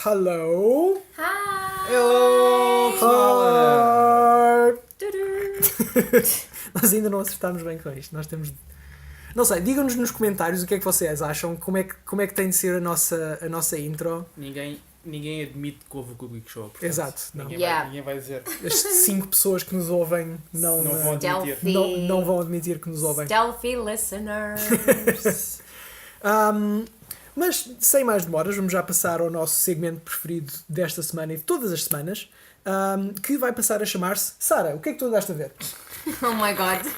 Hello. Hi. Hello. Hi. Tudu. Nós ainda não acertámos bem com isto. Nós temos... Não sei, digam-nos nos comentários o que é que vocês acham, como é que tem de ser a nossa intro. Ninguém admite que houve o Cubic Show. Portanto, Exato, não. Ninguém vai dizer. As 5 pessoas que nos ouvem não vão admitir. não vão admitir que nos ouvem. Stealthy listeners. Mas, sem mais demoras, vamos já passar ao nosso segmento preferido desta semana e de todas as semanas, que vai passar a chamar-se Sara, o que é que tu andaste a ver? Oh my god.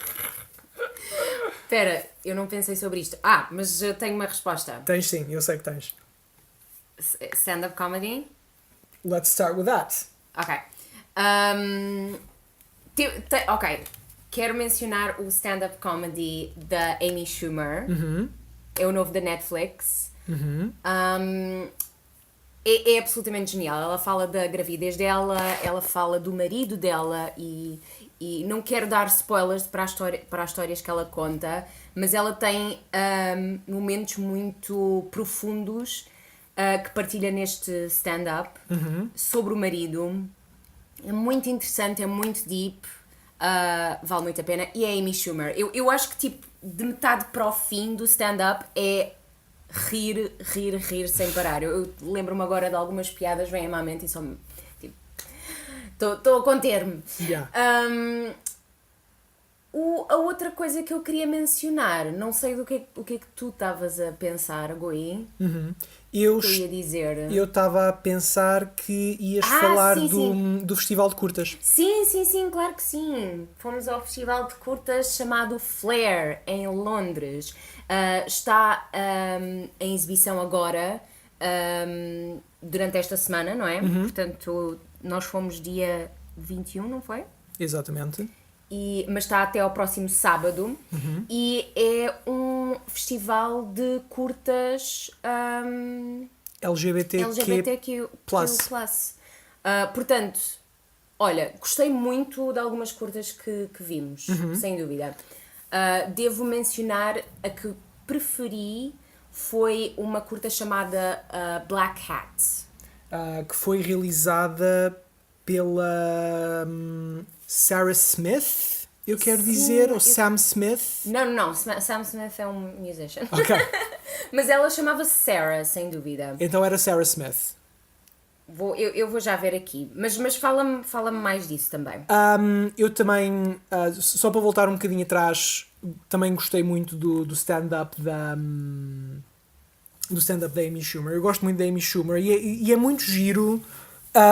Espera, eu não pensei sobre isto. Mas já tenho uma resposta. Tens sim, eu sei que tens. Stand-up comedy? Let's start with that. Ok. Ok. Quero mencionar o stand-up comedy da Amy Schumer. É o novo da Netflix. É absolutamente genial. Ela fala da gravidez dela, ela fala do marido dela e não quero dar spoilers para as histórias que ela conta, mas ela tem momentos muito profundos que partilha neste stand-up sobre o marido. É muito interessante, é muito deep, vale muito a pena. E é Amy Schumer. Eu acho que tipo, de metade para o fim do stand-up é rir sem parar. Eu lembro-me agora de algumas piadas, vêm à mente e só tipo, estou a conter-me. Yeah. A outra coisa que eu queria mencionar, não sei o que é que tu estavas a pensar, Goi. Eu Que eu ia dizer. Eu estava a pensar que ias falar sim. do Festival de Curtas. Sim, claro que sim. Fomos ao festival de curtas chamado Flare, em Londres. Está em exibição agora, durante esta semana, não é? Portanto, nós fomos dia 21, não foi? Exatamente. Mas está até ao próximo sábado. E é um festival de curtas LGBTQ+. Portanto, olha, gostei muito de algumas curtas que vimos, sem dúvida. Devo mencionar a que preferi foi uma curta chamada Black Hat. Que foi realizada pela Sarah Smith, eu quero dizer, ou Sam Smith. Não, Sam Smith é um musician. Ok. Mas ela chamava-se Sarah, sem dúvida. Então era Sarah Smith. Eu vou já ver aqui, mas fala-me mais disso também. Eu também, só para voltar um bocadinho atrás, também gostei muito do stand-up da Amy Schumer. Eu gosto muito da Amy Schumer e é muito giro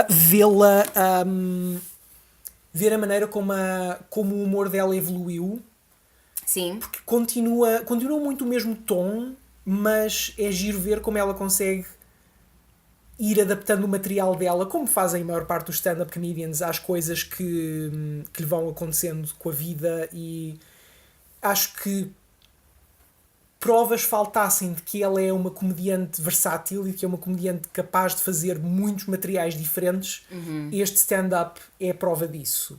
vê-la, ver a maneira como o humor dela evoluiu. Sim. Porque continua muito o mesmo tom, mas é giro ver como ela consegue ir adaptando o material dela, como fazem a maior parte dos stand-up comedians, às coisas que lhe vão acontecendo com a vida, e acho que provas faltassem de que ela é uma comediante versátil e que é uma comediante capaz de fazer muitos materiais diferentes. Este stand-up é a prova disso.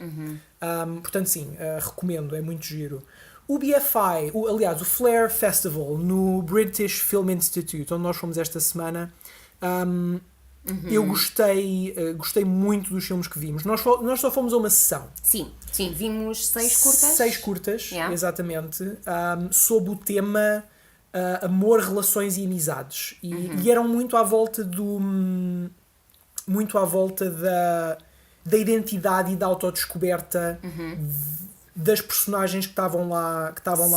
Portanto, sim, recomendo, é muito giro. O BFI, aliás, o Flare Festival no British Film Institute, onde nós fomos esta semana, eu gostei muito dos filmes que vimos. Nós só fomos a uma sessão. Sim, vimos 6 curtas. 6 curtas, Yeah. exatamente, sob o tema amor, relações e amizades. E eram muito à volta da identidade e da autodescoberta das personagens que estavam lá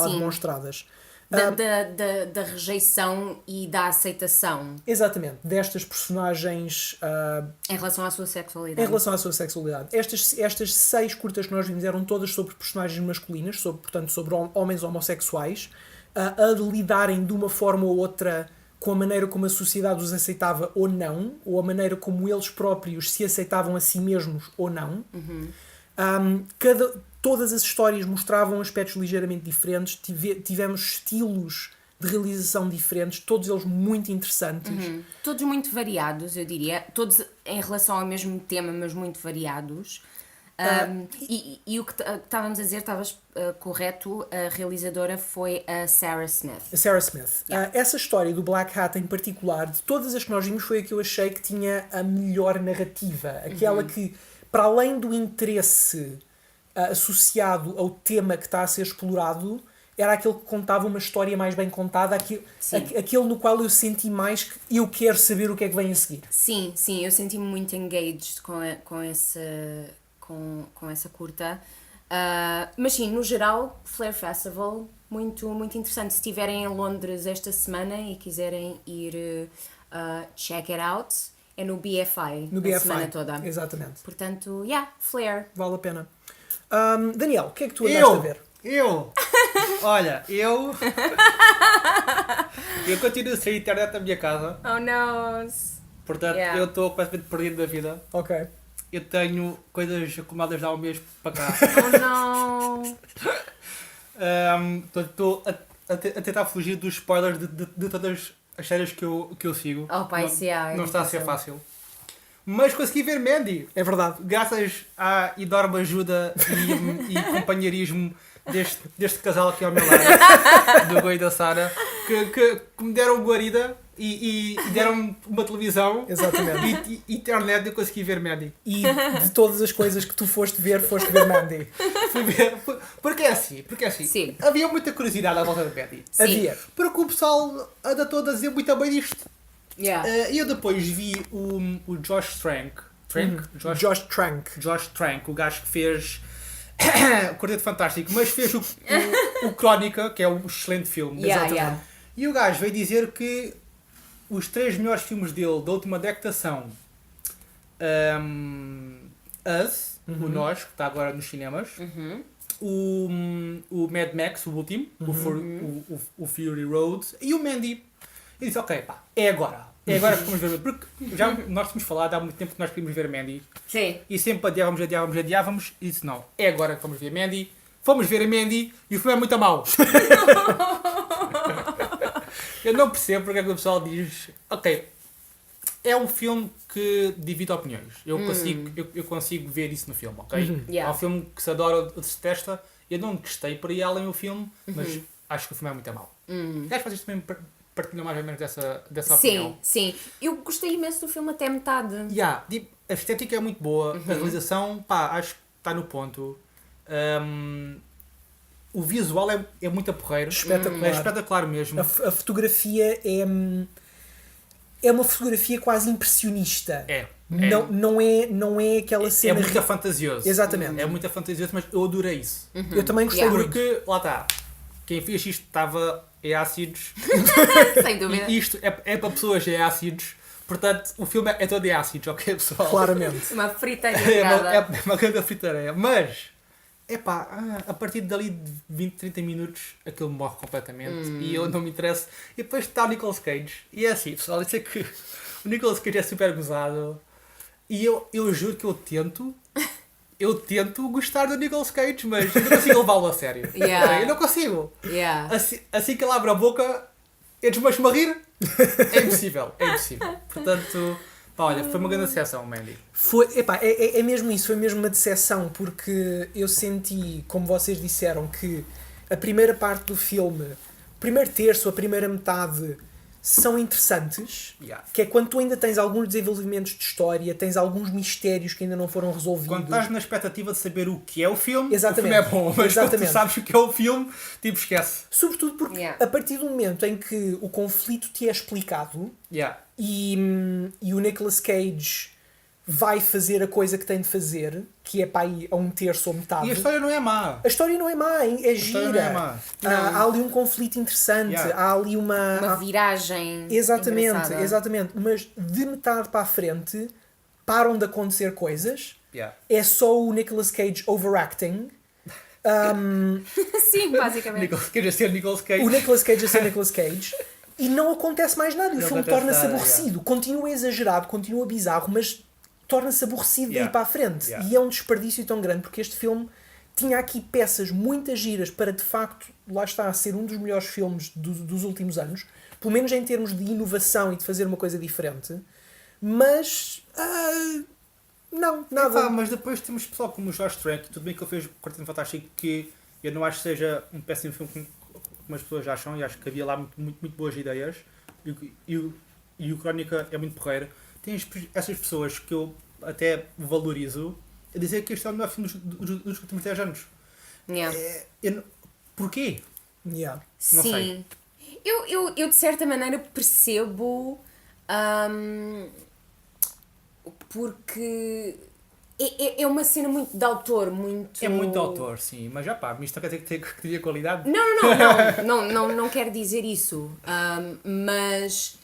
demonstradas. Da rejeição e da aceitação. Exatamente, destas personagens Em relação à sua sexualidade. em relação à sua sexualidade. Estas 6 curtas que nós vimos eram todas sobre personagens masculinas, portanto sobre homens homossexuais, a lidarem de uma forma ou outra com a maneira como a sociedade os aceitava ou não, ou a maneira como eles próprios se aceitavam a si mesmos ou não. Todas as histórias mostravam aspectos ligeiramente diferentes, tivemos estilos de realização diferentes, todos eles muito interessantes. Todos muito variados, eu diria. Todos em relação ao mesmo tema, mas muito variados. E o que estávamos a dizer, estavas correto, a realizadora foi a Sarah Smith. A Sarah Smith. Essa história do Black Hat em particular, de todas as que nós vimos, foi a que eu achei que tinha a melhor narrativa. Aquela que, para além do interesse associado ao tema que está a ser explorado, era aquele que contava uma história mais bem contada, aquele no qual eu senti mais que eu quero saber o que é que vem a seguir. Sim, eu senti-me muito engaged com essa curta. Mas sim, no geral, Flare Festival, muito, muito interessante. Se estiverem em Londres esta semana e quiserem ir check it out, é no BFI, No a BFI, semana toda. exatamente. Portanto, Flare. Vale a pena. Daniel, o que é que tu andaste a ver? Olha, eu continuo sem internet na minha casa, Oh no! portanto eu estou completamente perdido da vida. Ok. Eu tenho coisas acumuladas de há um mês para cá. Oh não! Estou a tentar fugir dos spoilers de todas as séries que eu sigo. Oh pai, Não está a ser fácil. Mas consegui ver Mandy. É verdade. Graças à enorme ajuda e companheirismo deste casal aqui ao meu lado, do Goi e da Sara, que me deram guarida e deram uma televisão. Exatamente. E internet, eu consegui ver Mandy. E de todas as coisas que tu foste ver Mandy. Fui ver, porque é assim. Sim. Havia muita curiosidade à volta de Mandy. Sim. Havia. Porque o pessoal anda todo a dizer muito bem disto. Yeah. E eu depois vi o Josh Trank. Josh Trank. Josh Trank, o gajo que fez o Quarteto Fantástico, mas fez o Crónica, que é um excelente filme. Yeah. E o gajo veio dizer que os 3 melhores filmes dele da última década são Us, o Nós, que está agora nos cinemas, o Mad Max, o último, o Fury Road, e o Mandy. E disse, ok, pá, é agora que vamos ver, porque já nós tínhamos falado há muito tempo que nós queríamos ver Mandy. Sim. E sempre adiávamos, e disse, não, é agora que vamos ver Mandy. Fomos ver a Mandy e o filme é muito mau. Eu não percebo porque é que o pessoal diz, ok, é um filme que divide opiniões. Eu consigo ver isso no filme, ok? É um filme que se adora ou se detesta. Eu não gostei por ir além do filme, mas acho que o filme é muito mau. Acho que vocês também partilham mais ou menos dessa opinião. Sim. Eu gostei imenso do filme até metade. A estética é muito boa, a realização, acho que está no ponto. O visual é muito porreiro. Espetacular. É espetacular mesmo. A fotografia é uma fotografia quase impressionista. Não é aquela cena... É muito fantasioso. Exatamente. É muito fantasioso, mas eu adorei isso. Eu também gostei muito. Porque, lá está, quem fez isto estava em ácidos. Sem dúvida. E isto é para pessoas em ácidos. Portanto, o filme é todo em ácidos, ok, pessoal? Claramente. Uma fritaria. É uma grande fritaria. Mas, a partir dali de 20, 30 minutos, aquilo morre completamente. E eu não me interesso. E depois está o Nicolas Cage. E é assim, pessoal, isso é que o Nicolas Cage é super gozado. E eu juro que eu tento gostar do Nicolas Cage, mas eu não consigo levá-lo a sério. Yeah. Eu não consigo. Yeah. Assim que ele abre a boca, eu desmancho-me a rir. É impossível. Portanto, olha, foi uma grande decepção, Mandy. É mesmo isso, foi mesmo uma decepção, porque eu senti, como vocês disseram, que a primeira parte do filme, o primeiro terço, a primeira metade, são interessantes, que é quando tu ainda tens alguns desenvolvimentos de história, tens alguns mistérios que ainda não foram resolvidos. Quando estás na expectativa de saber o que é o filme é bom, mas quando tu sabes o que é o filme, tipo, esquece. Sobretudo porque a partir do momento em que o conflito te é explicado e o Nicolas Cage vai fazer a coisa que tem de fazer, que é para ir a um terço ou metade. E a história não é má. A história não é má, é gira. Não é má. Há ali um conflito interessante, há ali uma viragem. Exatamente. Mas de metade para a frente param de acontecer coisas. É só o Nicolas Cage overacting. Sim, basicamente. Nicolas Cage a ser Nicolas Cage. O Nicolas Cage a ser Nicolas Cage. E não acontece mais nada. O filme torna-se aborrecido. Continua exagerado, continua bizarro, mas torna-se aborrecido daí para a frente. E é um desperdício tão grande, porque este filme tinha aqui peças muito giras para, de facto, lá está, ser um dos melhores filmes dos últimos anos, pelo menos em termos de inovação e de fazer uma coisa diferente, mas Não, nada. Epá, mas depois temos pessoal como o Josh Trank, tudo bem que ele fez o Quarteto Fantástico, que eu não acho que seja um péssimo filme como as pessoas acham, e acho que havia lá muito boas ideias, e o Crónica é muito porreiro. Tem essas pessoas que eu até valorizo a dizer que este é o melhor filme dos últimos 10 anos. Yeah. Porquê? Yeah. Não Sim. sei. Eu de certa maneira percebo, porque é uma cena muito de autor, muito... É muito autor, sim, mas já pá, isto quer dizer que teria qualidade? Não quero dizer isso, mas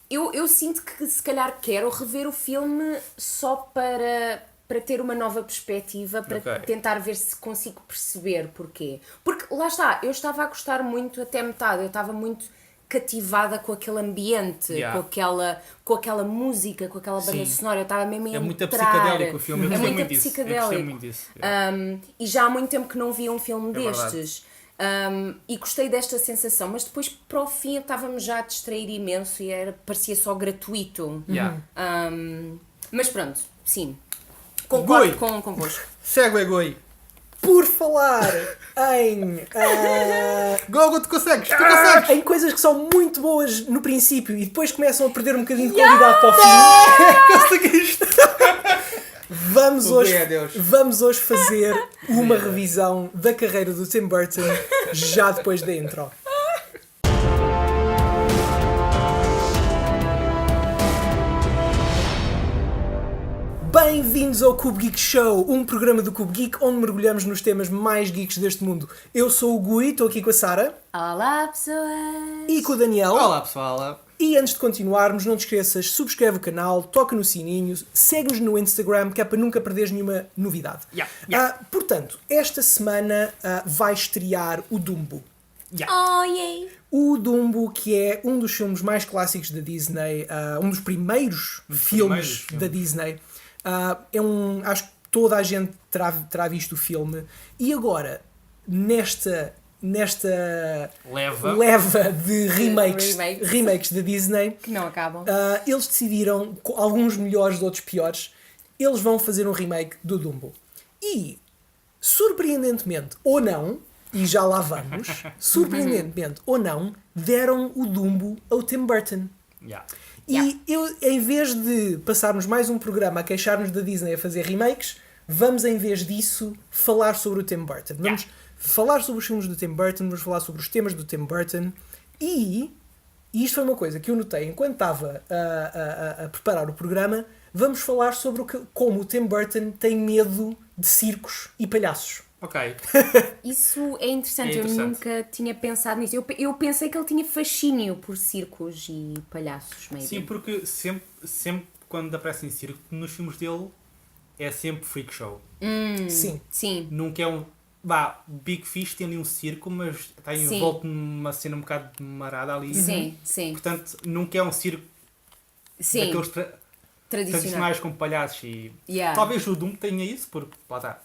eu sinto que se calhar quero rever o filme só para ter uma nova perspectiva, para Ok. tentar ver se consigo perceber porquê. Porque lá está, eu estava a gostar muito até metade, eu estava muito cativada com aquele ambiente, Yeah. com aquela música, com aquela banda Sim. sonora, eu estava mesmo a É muito entrar. psicadélico o filme, eu É gostei muito muito disso. Eu gostei psicadélico. muito disso. E já há muito tempo que não via um filme É verdade. destes. E gostei desta sensação, mas depois para o fim eu estava-me já a distrair imenso e parecia só gratuito. Yeah. Mas pronto, sim. Concordo Goi. convosco. Segue o Goi. Por falar em... Gogo, tu consegues! Tu consegues! em coisas que são muito boas no princípio e depois começam a perder um bocadinho de qualidade para o fim. Conseguiste! Vamos O hoje, bem é Deus. vamos hoje fazer uma revisão da carreira do Tim Burton já depois da intro. Bem-vindos ao Cube Geek Show, um programa do Cube Geek onde mergulhamos nos temas mais geeks deste mundo. Eu sou o Gui, estou aqui com a Sara Olá pessoas! e com o Daniel. Olá pessoal! E antes de continuarmos, não te esqueças, subscreve o canal, toca no sininho, segue-nos no Instagram, que é para nunca perderes nenhuma novidade. Yeah. Portanto, esta semana vai estrear o Dumbo. Oh, yay! O Dumbo, que é um dos filmes mais clássicos da Disney, um dos primeiros filmes da Disney. Acho que toda a gente terá visto o filme. E agora, nesta leva de remakes da Disney, Que não acabam. eles decidiram, com alguns melhores, outros piores, eles vão fazer um remake do Dumbo. E, surpreendentemente ou não, e já lá vamos, surpreendentemente ou não, deram o Dumbo ao Tim Burton. Yeah. E eu, em vez de passarmos mais um programa a queixar-nos da Disney a fazer remakes, vamos, em vez disso, falar sobre o Tim Burton. Vamos falar sobre os filmes do Tim Burton, vamos falar sobre os temas do Tim Burton. E isto foi uma coisa que eu notei enquanto estava a preparar o programa. Vamos falar sobre como o Tim Burton tem medo de circos e palhaços. Ok. Isso é interessante, É interessante. eu nunca tinha pensado nisso. Eu pensei que ele tinha fascínio por circos e palhaços, maybe. Sim, porque sempre quando aparece em circo, nos filmes dele, é sempre freak show. Sim. Sim. Nunca é um... Big Fish tem ali um circo, mas está Sim. envolto numa cena um bocado marada ali. Sim, sim. Portanto, nunca é um circo Sim, daqueles tradicional. tradicionais com palhaços e... Yeah. Talvez o Dumbo tenha isso, porque lá está,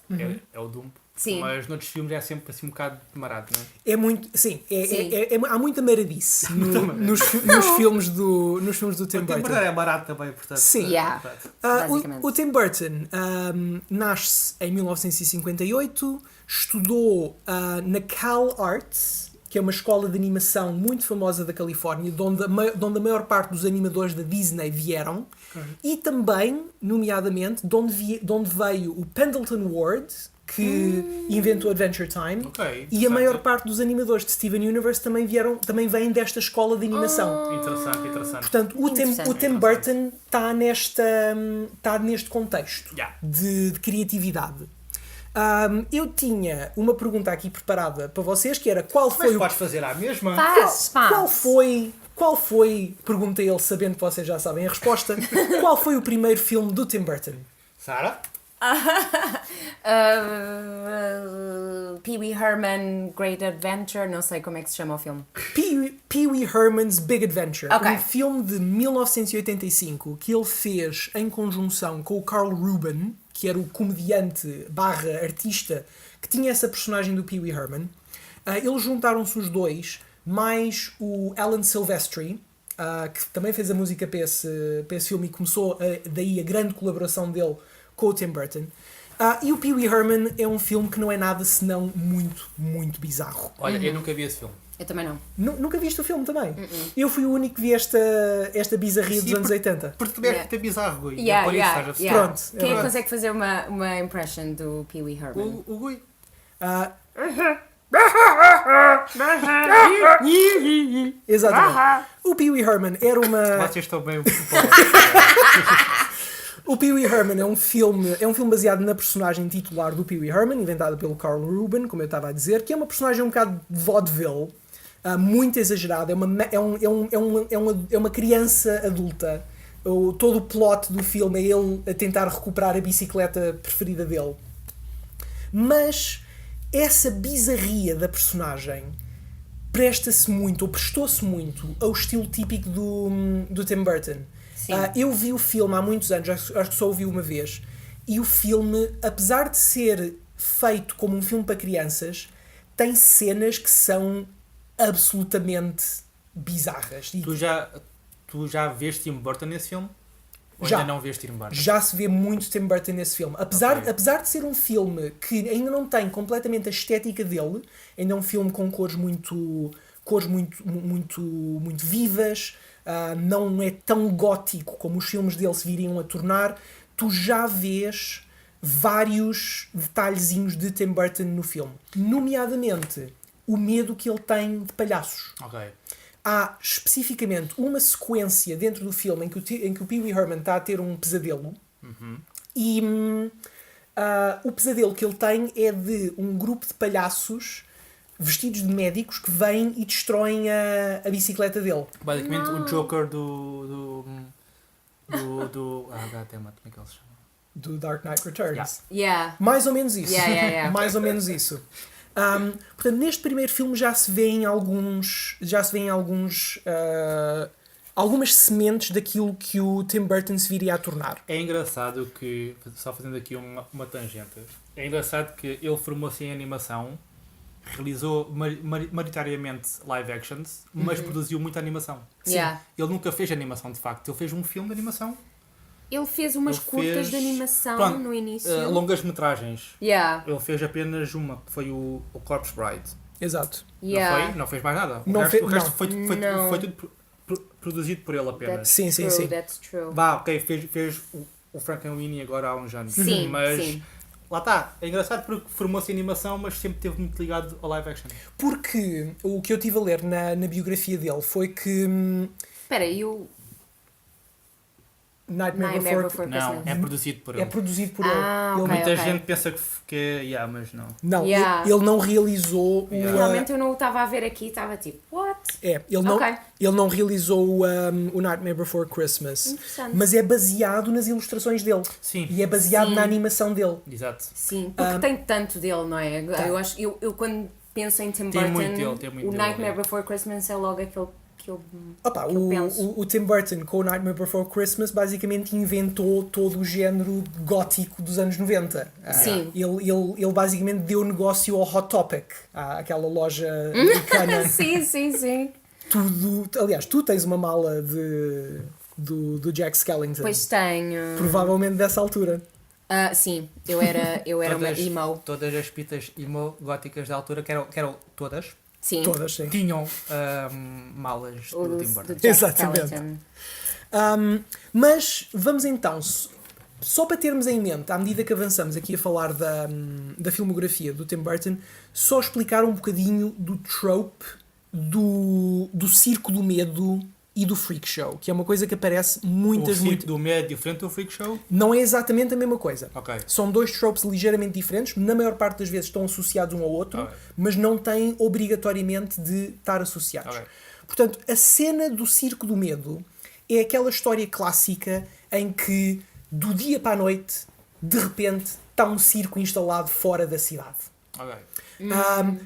é o Dumbo. Sim. Mas noutros filmes é sempre assim um bocado marado, não é? É muito. Sim, Sim. há muita maradice nos filmes do Tim Tem Burton. verdade, é barato também, portanto. Sim. Yeah. Portanto, Basicamente. O Tim Burton nasce em 1958, estudou na Cal Arts, que é uma escola de animação muito famosa da Califórnia, de onde a maior parte dos animadores da Disney vieram, e também, nomeadamente, de onde veio o Pendleton Ward, que inventou Adventure Time, Ok, e a interessante. maior parte dos animadores de Steven Universe também vêm desta escola de animação. Interessante. Portanto, o Interessante. Tim Burton está neste contexto Yeah. de criatividade. Eu tinha uma pergunta aqui preparada para vocês, que era qual Mas foi podes fazer à mesma? qual foi, pergunta ele sabendo que vocês já sabem a resposta, qual foi o primeiro filme do Tim Burton? Sara? Pee Wee Herman Great Adventure, não sei como é que se chama o filme. Pee Wee Herman's Big Adventure, Ok. um filme de 1985 que ele fez em conjunção com o Carl Ruben, que era o comediante / artista que tinha essa personagem do Pee Wee Herman. Eles juntaram-se os dois, mais o Alan Silvestri, que também fez a música para esse filme, e começou daí a grande colaboração dele com o Tim Burton. E o Pee Wee Herman é um filme que não é nada senão muito, muito bizarro. Olha, eu nunca vi esse filme. Eu também não. Nunca viste o filme também? Eu fui o único que vi esta bizarria dos anos 80. Porque tu deve ter bizarro, Gui. Yeah, É por isso yeah, que estás a yeah. Pronto, Quem é que verdade. consegue fazer uma impression do Pee Wee Herman? O Gui. Ah, exatamente. O Pee Wee Herman era uma... Vocês estão bem. O Pee Wee Herman é um filme baseado na personagem titular do Pee Wee Herman, inventada pelo Carl Ruben, como eu estava a dizer, que é uma personagem um bocado de vaudeville, muito exagerada, é uma criança adulta. Todo o plot do filme é ele a tentar recuperar a bicicleta preferida dele. Mas essa bizarria da personagem presta-se muito, ou prestou-se muito, ao estilo típico do Tim Burton. Sim. Eu vi o filme há muitos anos, acho que só o vi uma vez, e o filme, apesar de ser feito como um filme para crianças, tem cenas que são absolutamente bizarras. E Tu já vês Tim Burton nesse filme? Ou Já. ainda não vês Tim Burton? já se vê muito Tim Burton nesse filme. Apesar de ser um filme que ainda não tem completamente a estética dele, ainda é um filme com cores muito vivas, não é tão gótico como os filmes dele se viriam a tornar, tu já vês vários detalhezinhos de Tim Burton no filme. Nomeadamente, o medo que ele tem de palhaços. Ok. Há especificamente uma sequência dentro do filme em que o Pee Wee Herman está a ter um pesadelo e o pesadelo que ele tem é de um grupo de palhaços vestidos de médicos que vêm e destroem a bicicleta dele. Basicamente o Joker do goddammit, como é que ele se chama? Do Dark Knight Returns. Yeah. Mais ou menos isso. Yeah. Mais ou menos isso. Portanto, neste primeiro filme já se vêem algumas sementes daquilo que o Tim Burton se viria a tornar. É engraçado que, só fazendo aqui uma tangente, é engraçado que ele formou-se em animação, realizou maioritariamente live actions, mas produziu muita animação. Yeah. Ele nunca fez animação de facto, ele fez um filme de animação. Ele fez umas Ele curtas fez- de animação Pronto, no início. longas metragens. Yeah. Ele fez apenas uma, que foi o Corpse Bride. Exato. Yeah. Não foi? Não fez mais nada. Não o resto não. foi tudo produzido por ele apenas. That's Sim, sim, true, sim. That's true. Vá, ok, fez o Frankenweenie agora há uns anos. Sim, mas sim. lá está, é engraçado porque formou-se em animação, mas sempre esteve muito ligado ao live action. Porque o que eu estive a ler na biografia dele foi que Espera, e o Nightmare Nightmare Before Before Não, Christmas? é produzido por ele. é produzido por ele. Ah, ok. Muita gente pensa que é, mas não. Não, Yeah. ele não realizou Yeah. Realmente eu não o estava a ver aqui, estava tipo, what? ele Ok. não realizou o Nightmare Before Christmas. Interessante. Mas é baseado nas ilustrações dele. Sim, E é baseado Sim. na animação dele. exato. Sim, porque tem tanto dele, não é? Eu acho, eu quando penso em Tim Tem Burton, muito dele, tem muito o dele, Nightmare é. Before Christmas é logo aquele que eu Opa, que eu penso. o Tim Burton com o Nightmare Before Christmas basicamente inventou todo o género gótico dos anos 90. Sim. Ele basicamente deu negócio ao Hot Topic, àquela loja americana. sim. Aliás, tu tens uma mala do Jack Skellington. Pois tenho. Provavelmente dessa altura. Sim, eu era uma emo. Todas as pitas emo góticas da altura, que eram todas, Sim. Todas, sim. tinham malas O do do Tim Burton. Jack Exatamente. Skellington. Mas vamos então, só para termos em mente, à medida que avançamos aqui a falar da filmografia do Tim Burton, só explicar um bocadinho do trope do circo do medo e do freak show, que é uma coisa que aparece O circo do medo diferente do freak show? Não é exatamente a mesma coisa. Ok. São dois tropes ligeiramente diferentes, na maior parte das vezes estão associados um ao outro, Ok. mas não têm obrigatoriamente de estar associados. Ok. Portanto, a cena do circo do medo é aquela história clássica em que, do dia para a noite, de repente, está um circo instalado fora da cidade. Ok.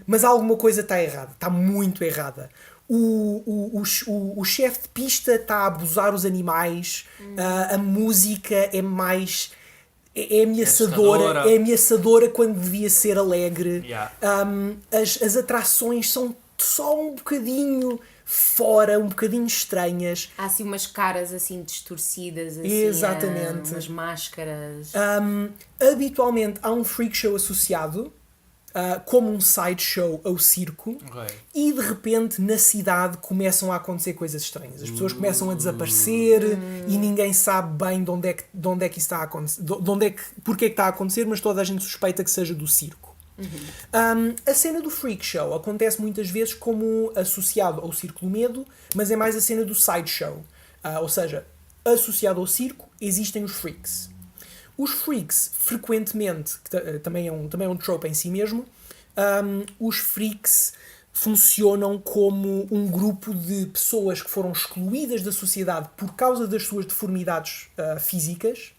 Mas alguma coisa está errada, está muito errada. O chefe de pista está a abusar os animais, a música é mais... É ameaçadora, assustadora. é ameaçadora quando devia ser alegre. Yeah. As atrações são só um bocadinho fora, um bocadinho estranhas. Há assim umas caras assim distorcidas, assim, Exatamente. umas máscaras. Habitualmente há um freak show associado, como um sideshow ao circo, Ok. e de repente na cidade começam a acontecer coisas estranhas. As pessoas começam a desaparecer e ninguém sabe bem de onde é que isso está a acontecer, porque é que está a acontecer, mas toda a gente suspeita que seja do circo. A cena do freak show acontece muitas vezes como associado ao circo do medo, mas é mais a cena do sideshow. Ou seja, associado ao circo existem os freaks. Os freaks, frequentemente, que também é um trope em si mesmo, os freaks funcionam como um grupo de pessoas que foram excluídas da sociedade por causa das suas deformidades físicas.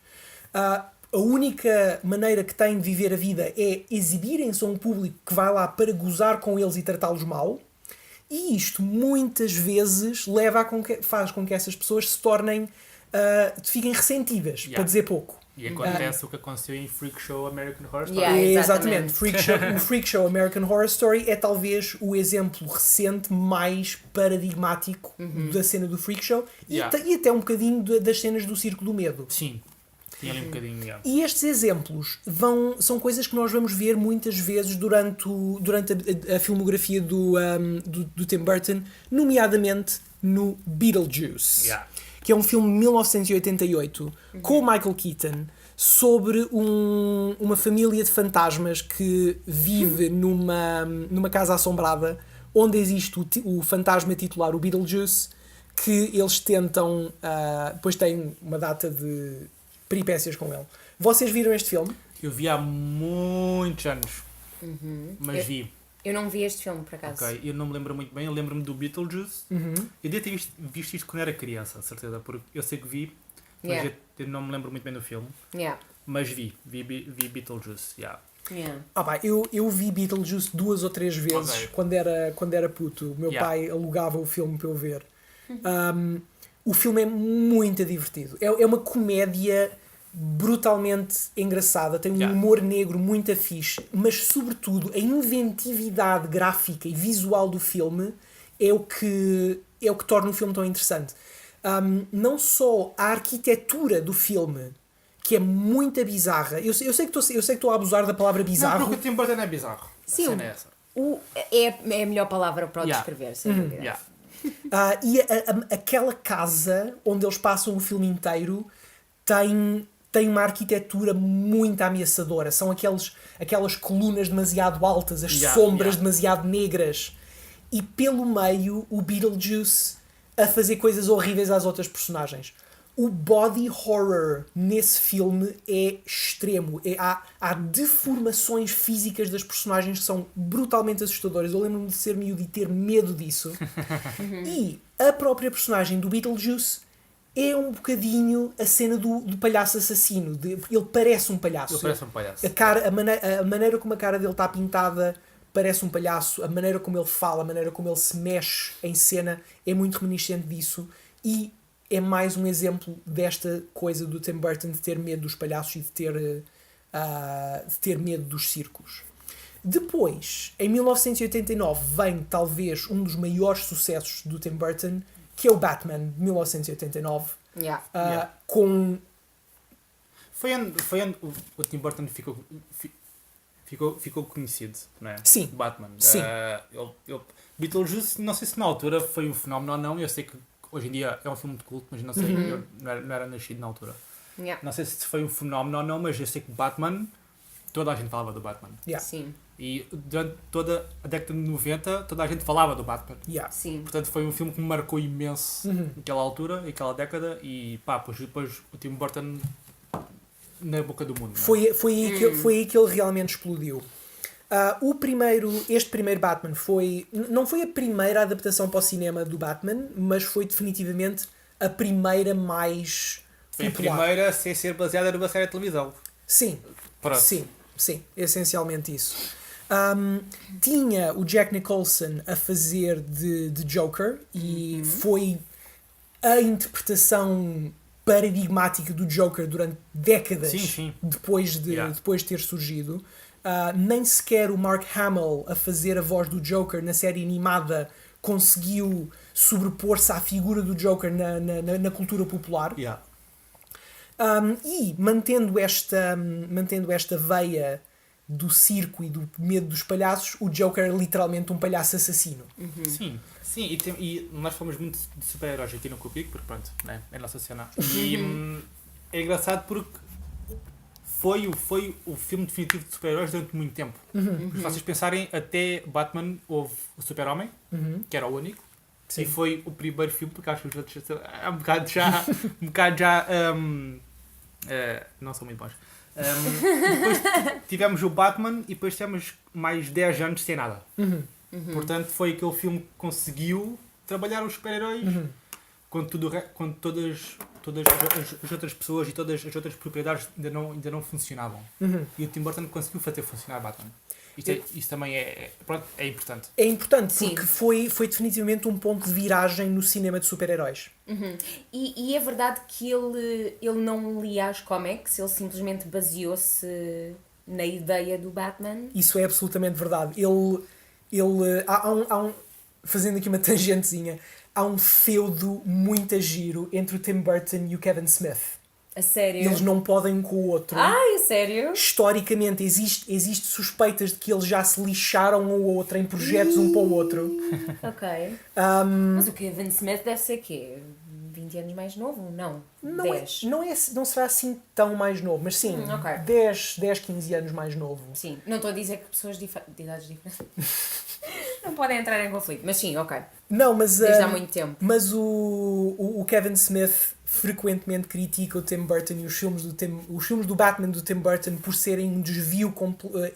A única maneira que têm de viver a vida é exibirem-se a um público que vai lá para gozar com eles e tratá-los mal. E isto muitas vezes faz com que essas pessoas se tornem, fiquem ressentidas, para dizer pouco. E acontece o que aconteceu em Freak Show American Horror Story. Yeah. Exatamente. Exatamente. O Freak Show American Horror Story é talvez o exemplo recente mais paradigmático da cena do Freak Show e até um bocadinho das cenas do Circo do Medo. Sim, tinha ali um bocadinho. Yeah. E estes exemplos são coisas que nós vamos ver muitas vezes durante a filmografia do Tim Burton, nomeadamente no Beetlejuice. Yeah. Que é um filme de 1988 com o Michael Keaton sobre uma família de fantasmas que vive numa casa assombrada onde existe o fantasma titular, o Beetlejuice, que eles tentam, depois têm uma data de peripécias com ele. Vocês viram este filme? Eu vi há muitos anos, mas vi. Eu não vi este filme, por acaso. Ok, eu não me lembro muito bem, eu lembro-me do Beetlejuice. Eu devia ter visto isto quando era criança, certeza, porque eu sei que vi, mas eu não me lembro muito bem do filme. Yeah. Mas vi Beetlejuice, yeah. Yeah. Eu vi Beetlejuice 2 ou 3 vezes quando era puto. O meu pai alugava o filme para eu ver. O filme é muito divertido. É uma comédia brutalmente engraçada, tem um humor negro muito fixe, mas sobretudo a inventividade gráfica e visual do filme é o que torna o filme tão interessante. Não só a arquitetura do filme, que é muito bizarra. Eu sei que estou a abusar da palavra bizarro. Não, porque o Tim Burton é bizarro. Sim, a cena é essa. É a melhor palavra para o descrever, sem dúvida. Yeah. E aquela casa onde eles passam o filme inteiro tem uma arquitetura muito ameaçadora. São aquelas colunas demasiado altas, as sombras demasiado negras. E pelo meio, o Beetlejuice a fazer coisas horríveis às outras personagens. O body horror nesse filme é extremo. Há deformações físicas das personagens que são brutalmente assustadoras. Eu lembro-me de ser miúdo e ter medo disso. E a própria personagem do Beetlejuice é um bocadinho a cena do palhaço assassino. Ele parece um palhaço. Ele parece um palhaço. A maneira como a cara dele está pintada parece um palhaço. A maneira como ele fala, a maneira como ele se mexe em cena é muito reminiscente disso. E é mais um exemplo desta coisa do Tim Burton de ter medo dos palhaços e de ter medo dos circos. Depois, em 1989, vem talvez um dos maiores sucessos do Tim Burton, que é o Batman, de 1989. Com... Foi onde o Tim Burton ficou conhecido, não é? Sim. Batman. Sim. Beetlejuice, não sei se na altura foi um fenómeno ou não. Eu sei que hoje em dia é um filme de culto, mas não sei, eu não era nascido na altura. Não sei se foi um fenómeno ou não, mas eu sei que Batman, toda a gente falava do Batman. Sim. E durante toda a década de 90, toda a gente falava do Batman. Sim. Portanto, foi um filme que me marcou imenso naquela altura, naquela década, e depois o Tim Burton na boca do mundo. Foi aí que ele realmente explodiu. Este primeiro Batman não foi a primeira adaptação para o cinema do Batman, mas foi definitivamente a primeira mais Foi a popular. primeira sem ser baseada numa série de televisão. Sim, Pronto. sim, essencialmente isso. Tinha o Jack Nicholson a fazer de Joker e foi a interpretação paradigmática do Joker durante décadas depois de ter surgido. Nem sequer o Mark Hamill a fazer a voz do Joker na série animada conseguiu sobrepor-se à figura do Joker na cultura popular. Yeah. E mantendo esta veia do circo e do medo dos palhaços, o Joker é literalmente um palhaço assassino. Sim, e nós fomos muito de super-heróis aqui no Cupico, porque pronto, né, é a nossa cena. E é engraçado porque foi o filme definitivo de super-heróis durante muito tempo. Se vocês pensarem, até Batman houve o Super-Homem, que era o único. Sim. E foi o primeiro filme, porque acho que os outros é um bocado já não são muito bons. Depois tivemos o Batman e depois tivemos mais 10 anos sem nada. Portanto, foi aquele filme que conseguiu trabalhar os super-heróis quando todas as outras pessoas e todas as outras propriedades ainda não funcionavam. E o Tim Burton conseguiu fazer funcionar Batman. Isso também é importante. É importante Sim. porque foi definitivamente um ponto de viragem no cinema de super-heróis. E é verdade que ele não lia as comics, ele simplesmente baseou-se na ideia do Batman. Isso é absolutamente verdade. Fazendo aqui uma tangentezinha, há um feudo muito a giro entre o Tim Burton e o Kevin Smith. A sério? Eles não podem um com o outro. Ai, a sério? Historicamente existe suspeitas de que eles já se lixaram um ao outro em projetos um para o outro. Ok. Mas o Kevin Smith deve ser quê? 20 anos mais novo? Não. 10. Não será assim tão mais novo, mas sim, ok. 10, 15 anos mais novo. Sim. Não estou a dizer que pessoas de idades diferentes não podem entrar em conflito, mas sim, ok. Não, mas, Desde há muito tempo. Mas o Kevin Smith frequentemente critica o Tim Burton e os filmes do Batman do Tim Burton por serem um desvio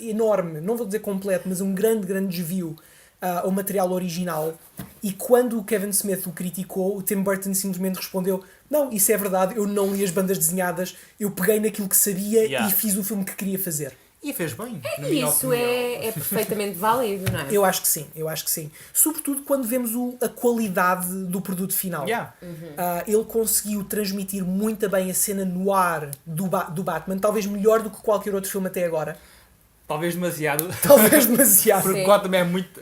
enorme, não vou dizer completo, mas um grande desvio ao material original. E quando o Kevin Smith o criticou, o Tim Burton simplesmente respondeu: não, isso é verdade, eu não li as bandas desenhadas, eu peguei naquilo que sabia e fiz o filme que queria fazer. E fez bem. E isso é perfeitamente válido, não é? Eu acho que sim. Sobretudo quando vemos a qualidade do produto final. Ele conseguiu transmitir muito bem a cena no ar do Batman, talvez melhor do que qualquer outro filme até agora. Talvez demasiado. Talvez demasiado. Porque Sim.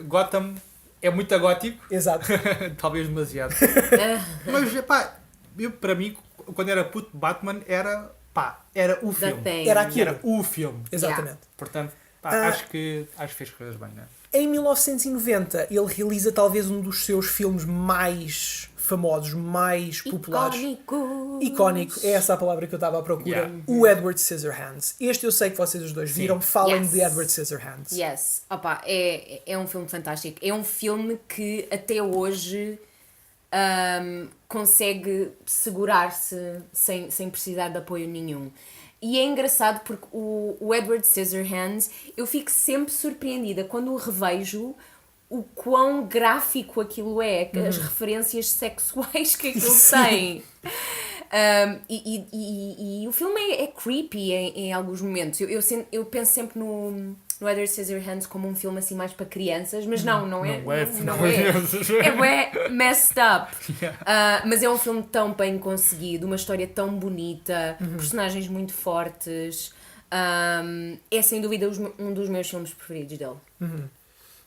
Gotham é muito agótico. Exato. Talvez demasiado. Mas, pá, para mim, quando era puto, Batman era o filme. Era aquilo. Era o filme. Exatamente. Portanto, acho que fez coisas bem, não é? Em 1990, ele realiza talvez um dos seus filmes mais famosos, mais populares. Icónico, é essa a palavra que eu estava à procura. O Edward Scissorhands. Este eu sei que vocês os dois viram. Falem Yes. de Edward Scissorhands. Yes. Opa, é um filme fantástico. É um filme que até hoje consegue segurar-se sem precisar de apoio nenhum. E é engraçado porque o Edward Scissorhands, eu fico sempre surpreendida quando o revejo o quão gráfico aquilo é, as referências sexuais que aquilo tem. E o filme é creepy em alguns momentos. Eu penso sempre no Edward Scissorhands como um filme assim mais para crianças, mas não é. Não é. É bué messed up. Mas é um filme tão bem conseguido, uma história tão bonita, personagens muito fortes. É sem dúvida um dos meus filmes preferidos dele.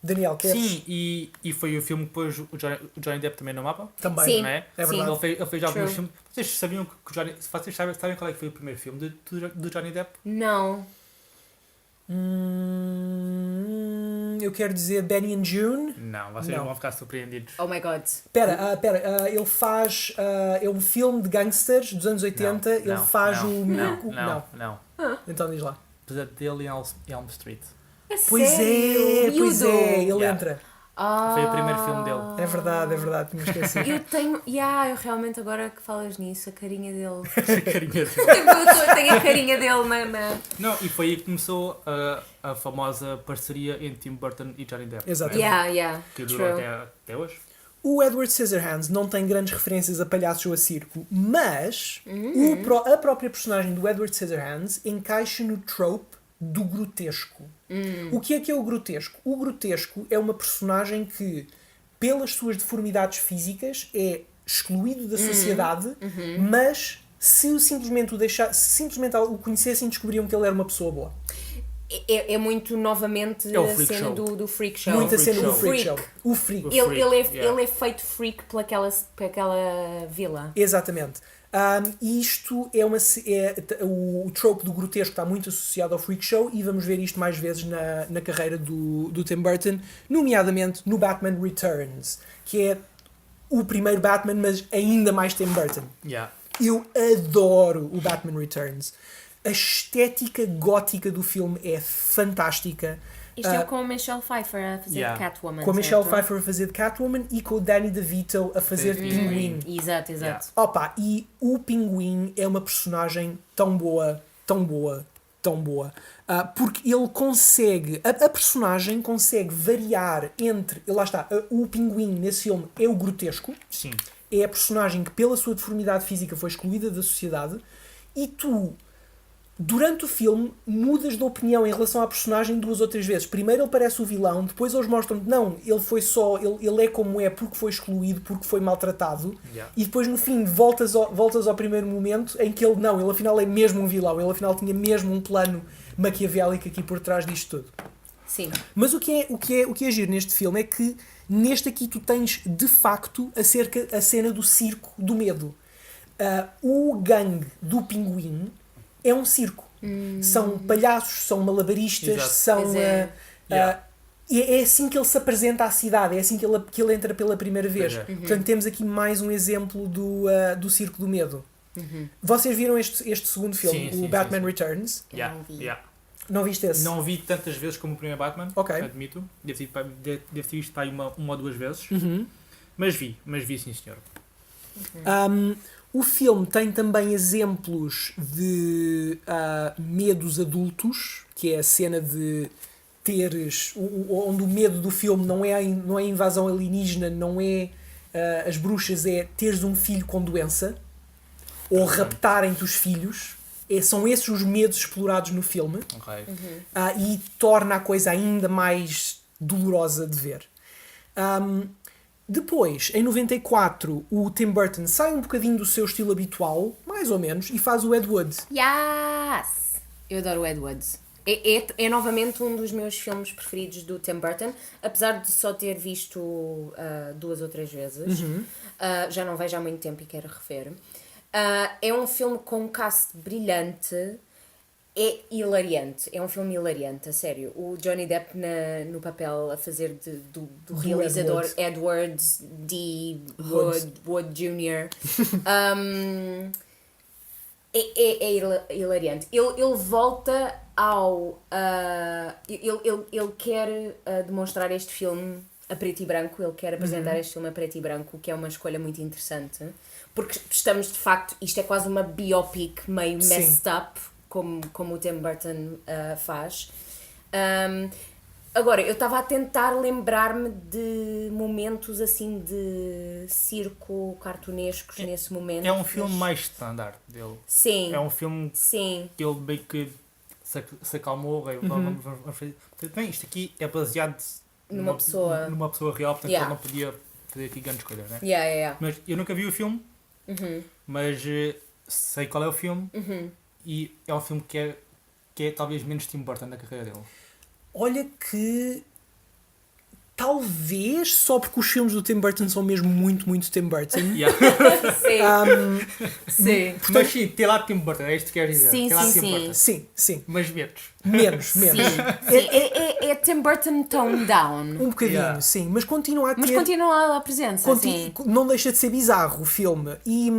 Daniel, queres? Sim, e foi o filme que pôs o Johnny Depp também no mapa. Também. Sim. Não é? É verdade. Ele fez alguns True. filmes. Vocês sabiam que o Johnny... Vocês sabem qual é que foi o primeiro filme do Johnny Depp? Não. Eu quero dizer Benny and June. Não, vocês vão ficar surpreendidos. Oh my god. Espera, ele faz. É um filme de gangsters dos anos 80. Ele faz o. Não. Então diz lá. Pesadelo em Elm Street. Pois é, ele Yeah. entra. Foi o primeiro filme dele. É verdade, tinha esquecido. Eu tenho. Eu realmente agora que falas nisso, a carinha dele. A carinha dele. Eu tenho a carinha dele na. Não, e foi aí que começou a famosa parceria entre Tim Burton e Johnny Depp. Exatamente. Yeah, Que durou true. até hoje. O Edward Scissorhands não tem grandes referências a palhaços ou a circo, mas a própria personagem do Edward Scissorhands encaixa no trope do grotesco. O que é o grotesco? O grotesco é uma personagem que, pelas suas deformidades físicas, é excluído da sociedade, mas se simplesmente o conhecessem, descobriam que ele era uma pessoa boa. é muito novamente É o a freak cena show. do freak show. Muita o cena do freak freak show. O freak. O freak, yeah. Ele é feito freak por aquela vila. Exatamente. Isto é o trope do grotesco está muito associado ao freak show e vamos ver isto mais vezes na carreira do Tim Burton, nomeadamente no Batman Returns, que é o primeiro Batman, mas ainda mais Tim Burton. Yeah. Eu adoro o Batman Returns. A estética gótica do filme é fantástica. Isto é com a Michelle Pfeiffer a fazer Yeah. Catwoman. Com a Michelle certo? Pfeiffer a fazer de Catwoman e com o Danny DeVito a fazer de Pinguim. Exato. Yeah. Opa, e o Pinguim é uma personagem tão boa, tão boa, tão boa. Porque ele consegue, a personagem consegue variar entre, lá está, o Pinguim nesse filme é o grotesco, Sim. é a personagem que pela sua deformidade física foi excluída da sociedade e tu, durante o filme, mudas de opinião em relação à personagem 2 ou 3 vezes. Primeiro ele parece o vilão, depois eles mostram que não, ele foi só, ele é como é porque foi excluído, porque foi maltratado, Yeah. e depois no fim voltas ao primeiro momento em que ele afinal é mesmo um vilão, ele afinal tinha mesmo um plano maquiavélico aqui por trás disto tudo. Sim. Mas o que é giro neste filme é que neste aqui tu tens de facto a cena do circo do medo. O gangue do Pinguim é um circo. São palhaços, são malabaristas, Exato. são... Pois é. Yeah. É assim que ele se apresenta à cidade, é assim que ele entra pela primeira vez. Pois é. Portanto, temos aqui mais um exemplo do Circo do Medo. Vocês viram este segundo filme, Sim, o sim, Batman sim. Returns? Yeah. não vi. Yeah. Não viste esse? Não vi tantas vezes como o primeiro Batman, Ok. admito. Devo ter visto para aí uma ou duas vezes. Uhum. Mas vi sim senhor. O filme tem também exemplos de medos adultos, que é a cena de teres... onde o medo do filme não é a invasão alienígena, não é as bruxas, é teres um filho com doença, ou raptarem-te os filhos. São esses os medos explorados no filme. Ok. E torna a coisa ainda mais dolorosa de ver. Depois, em 94, o Tim Burton sai um bocadinho do seu estilo habitual, mais ou menos, e faz o Ed Wood. Yes! Eu adoro o Ed Wood. É novamente um dos meus filmes preferidos do Tim Burton, apesar de só ter visto 2 ou 3 vezes. Já não vejo há muito tempo e quero rever. É um filme com um cast brilhante. É hilariante, é um filme hilariante, a sério. O Johnny Depp no papel a fazer do realizador Edward D. Wood Jr. É hilariante. Ele volta ao... ele quer demonstrar este filme a preto e branco, ele quer apresentar este filme a preto e branco, que é uma escolha muito interessante. Porque estamos, de facto, isto é quase uma biopic meio messed up, como o Tim Burton faz. Agora, eu estava a tentar lembrar-me de momentos assim de circo cartunescos nesse momento. É um filme mais standard dele. Sim. É um filme Sim. que ele meio que se acalmou. Vamos fazer. Bem, isto aqui é baseado Numa pessoa real, portanto Yeah. ele não podia fazer aqui grandes coisas, né? Yeah. Mas eu nunca vi o filme, mas sei qual é o filme e é um filme que é talvez menos Tim Burton na carreira dele. Olha que... Talvez só porque os filmes do Tim Burton são mesmo muito, muito Tim Burton. Yeah. Sim. Mas sim, tem lá Tim Burton, é isto que quer dizer. Sim, tem lá sim, Tim sim. Burton. Sim. Mas menos. Menos. Sim. É Tim Burton toned down. Um bocadinho, Yeah. sim. Mas continua a ter... Mas continua a presença, sim. Não deixa de ser bizarro o filme. E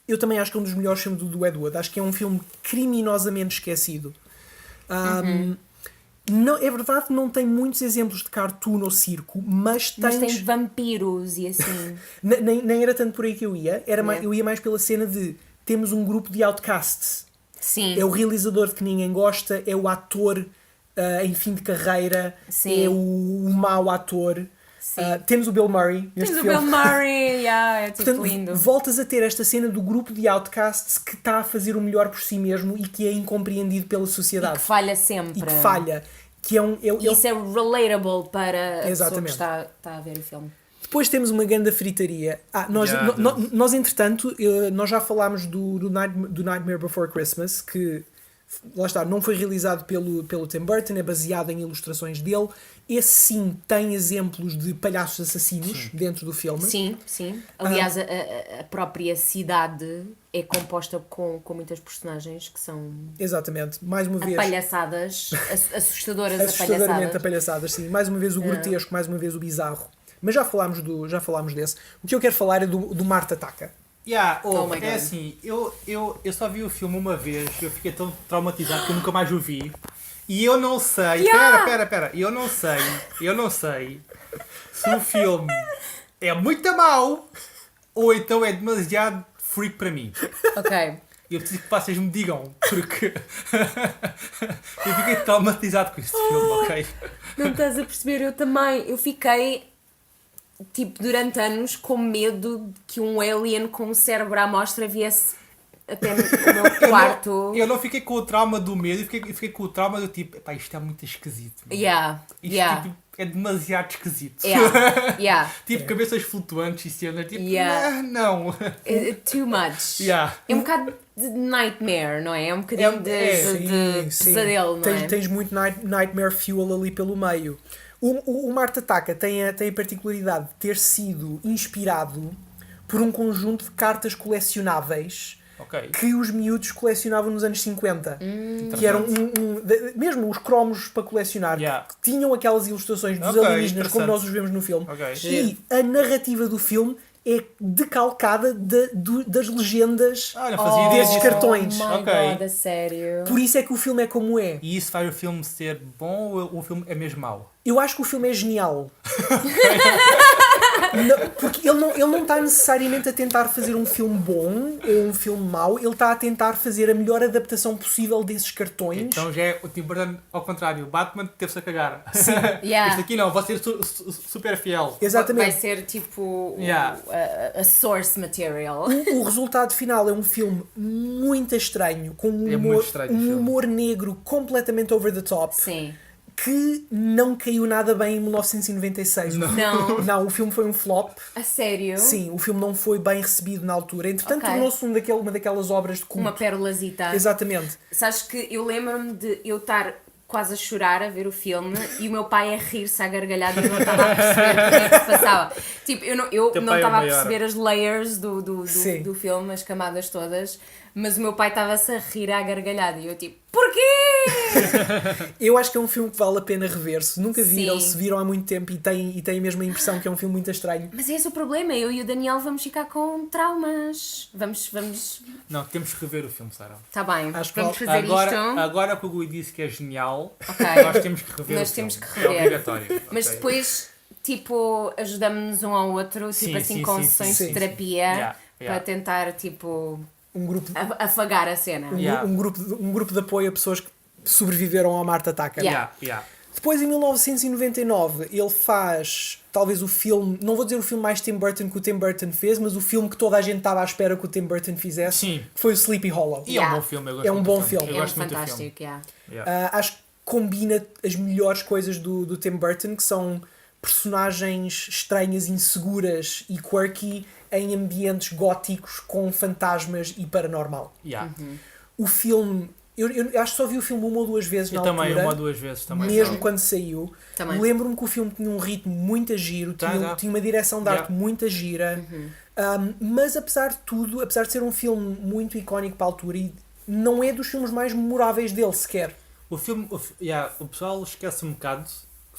eu também acho que é um dos melhores filmes do Ed Wood. Acho que é um filme criminosamente esquecido. Não, é verdade que não tem muitos exemplos de cartoon ou circo, mas tens... Mas tem vampiros e assim. Nem era tanto por aí que eu ia. Eu ia mais pela cena de... Temos um grupo de outcasts. Sim. É o realizador de que ninguém gosta, é o ator em fim de carreira, Sim. é o mau ator. Sim. Temos o Bill Murray neste Tens o filme. Bill Murray, é tipo Portanto, lindo. voltas a ter esta cena do grupo de outcasts que está a fazer o melhor por si mesmo e que é incompreendido pela E sociedade. que falha sempre. E que falha. Que é E isso é relatable para a pessoa que está a ver o filme. Depois temos uma grande fritaria. Nós entretanto, nós já falámos do Nightmare Before Christmas, que Lá está, não foi realizado pelo Tim Burton, é baseado em ilustrações dele. Esse sim tem exemplos de palhaços assassinos dentro do filme. Sim, sim. Aliás, a própria cidade é composta com muitas personagens que são Exatamente, mais uma vez. apalhaçadas, assustadoras Assustadoramente apalhaçadas. apalhaçadas, sim. Mais uma vez o grotesco, mais uma vez o bizarro. Mas já falámos desse. O que eu quero falar é do Marte Ataca. Oh my God. É assim, eu só vi o filme uma vez, eu fiquei tão traumatizado que eu nunca mais o vi. E eu não sei, pera, eu não sei se o filme é muito mau ou então é demasiado freak para mim. Ok. E eu preciso que vocês me digam, porque eu fiquei traumatizado com este filme, ok? Não estás a perceber? Eu também. Eu fiquei, tipo, durante anos com medo de que um alien com um cérebro à mostra viesse até o meu quarto. Eu não fiquei com o trauma do medo, eu fiquei com o trauma do tipo, epá, isto é muito esquisito. Mano. Isto tipo, é demasiado esquisito. Tipo, cabeças flutuantes e cenas, tipo, não. Too much. É um bocado de nightmare, não é? É um bocadinho de pesadelo, não é? Tens muito nightmare fuel ali pelo meio. O Marte Ataca tem a particularidade de ter sido inspirado por um conjunto de cartas colecionáveis que os miúdos colecionavam nos anos 50. Que eram mesmo os cromos para colecionar, que tinham aquelas ilustrações dos alienígenas como nós os vemos no filme. E a narrativa do filme é decalcada das legendas desses cartões. Oh my God, a sério. Por isso é que o filme é como é. E isso faz o filme ser bom ou o filme é mesmo mau? Eu acho que o filme é genial. Porque ele não está necessariamente a tentar fazer um filme bom ou um filme mau, ele está a tentar fazer a melhor adaptação possível desses cartões. Então já é o Tim Burton ao contrário, o Batman teve-se a cagar. Sim. Isto aqui não, vai ser super fiel. Exatamente. Vai ser tipo a source material. O resultado final é um filme muito estranho, com um humor negro completamente over the top. Sim. Que não caiu nada bem em 1996. Não, o filme foi um flop. A sério? Sim, o filme não foi bem recebido na altura. Entretanto, tornou-se uma daquelas obras de culto. Uma pérolazita. Exatamente. Sabes que eu lembro-me de eu estar quase a chorar a ver o filme e o meu pai a rir-se à gargalhada e eu não estava a perceber o que é que se passava. Tipo, eu não estava a perceber as layers do filme, as camadas todas, mas o meu pai estava-se a rir à gargalhada e eu tipo, porquê? Eu acho que é um filme que vale a pena rever. Se nunca viram, Sim. se viram há muito tempo e têm mesmo a impressão que é um filme muito estranho. Mas é esse o problema, eu e o Daniel vamos ficar com traumas. Vamos... Não, temos que rever o filme, Sara. Tá bem, Acho que vamos fazer isto. Agora que o Gui disse que é genial, Ok. nós temos que rever Nós o temos filme. que rever. É obrigatório. Mas Ok. depois, tipo, ajudamos-nos um ao outro, tipo assim, com sessões de terapia para tentar, tipo, Um grupo, afagar a cena. um grupo de apoio a pessoas que sobreviveram ao Marte Ataca. Depois, em 1999, ele faz talvez o filme, não vou dizer o filme mais Tim Burton que o Tim Burton fez, mas o filme que toda a gente estava à espera que o Tim Burton fizesse, que foi o Sleepy Hollow. E é um bom filme, eu gosto É um muito bom do filme. Eu É um gosto muito do fantástico, filme. Acho que combina as melhores coisas do Tim Burton, que são personagens estranhas, inseguras e quirky em ambientes góticos com fantasmas e paranormal. O filme... Eu acho que só vi o filme uma ou duas vezes na altura. Também, uma ou duas vezes. Também mesmo quando saiu. Também. Lembro-me que o filme tinha um ritmo muito giro, tinha uma direção de arte muito gira. Mas apesar de tudo, apesar de ser um filme muito icónico para a altura, e não é dos filmes mais memoráveis dele sequer. O filme, o pessoal esquece um bocado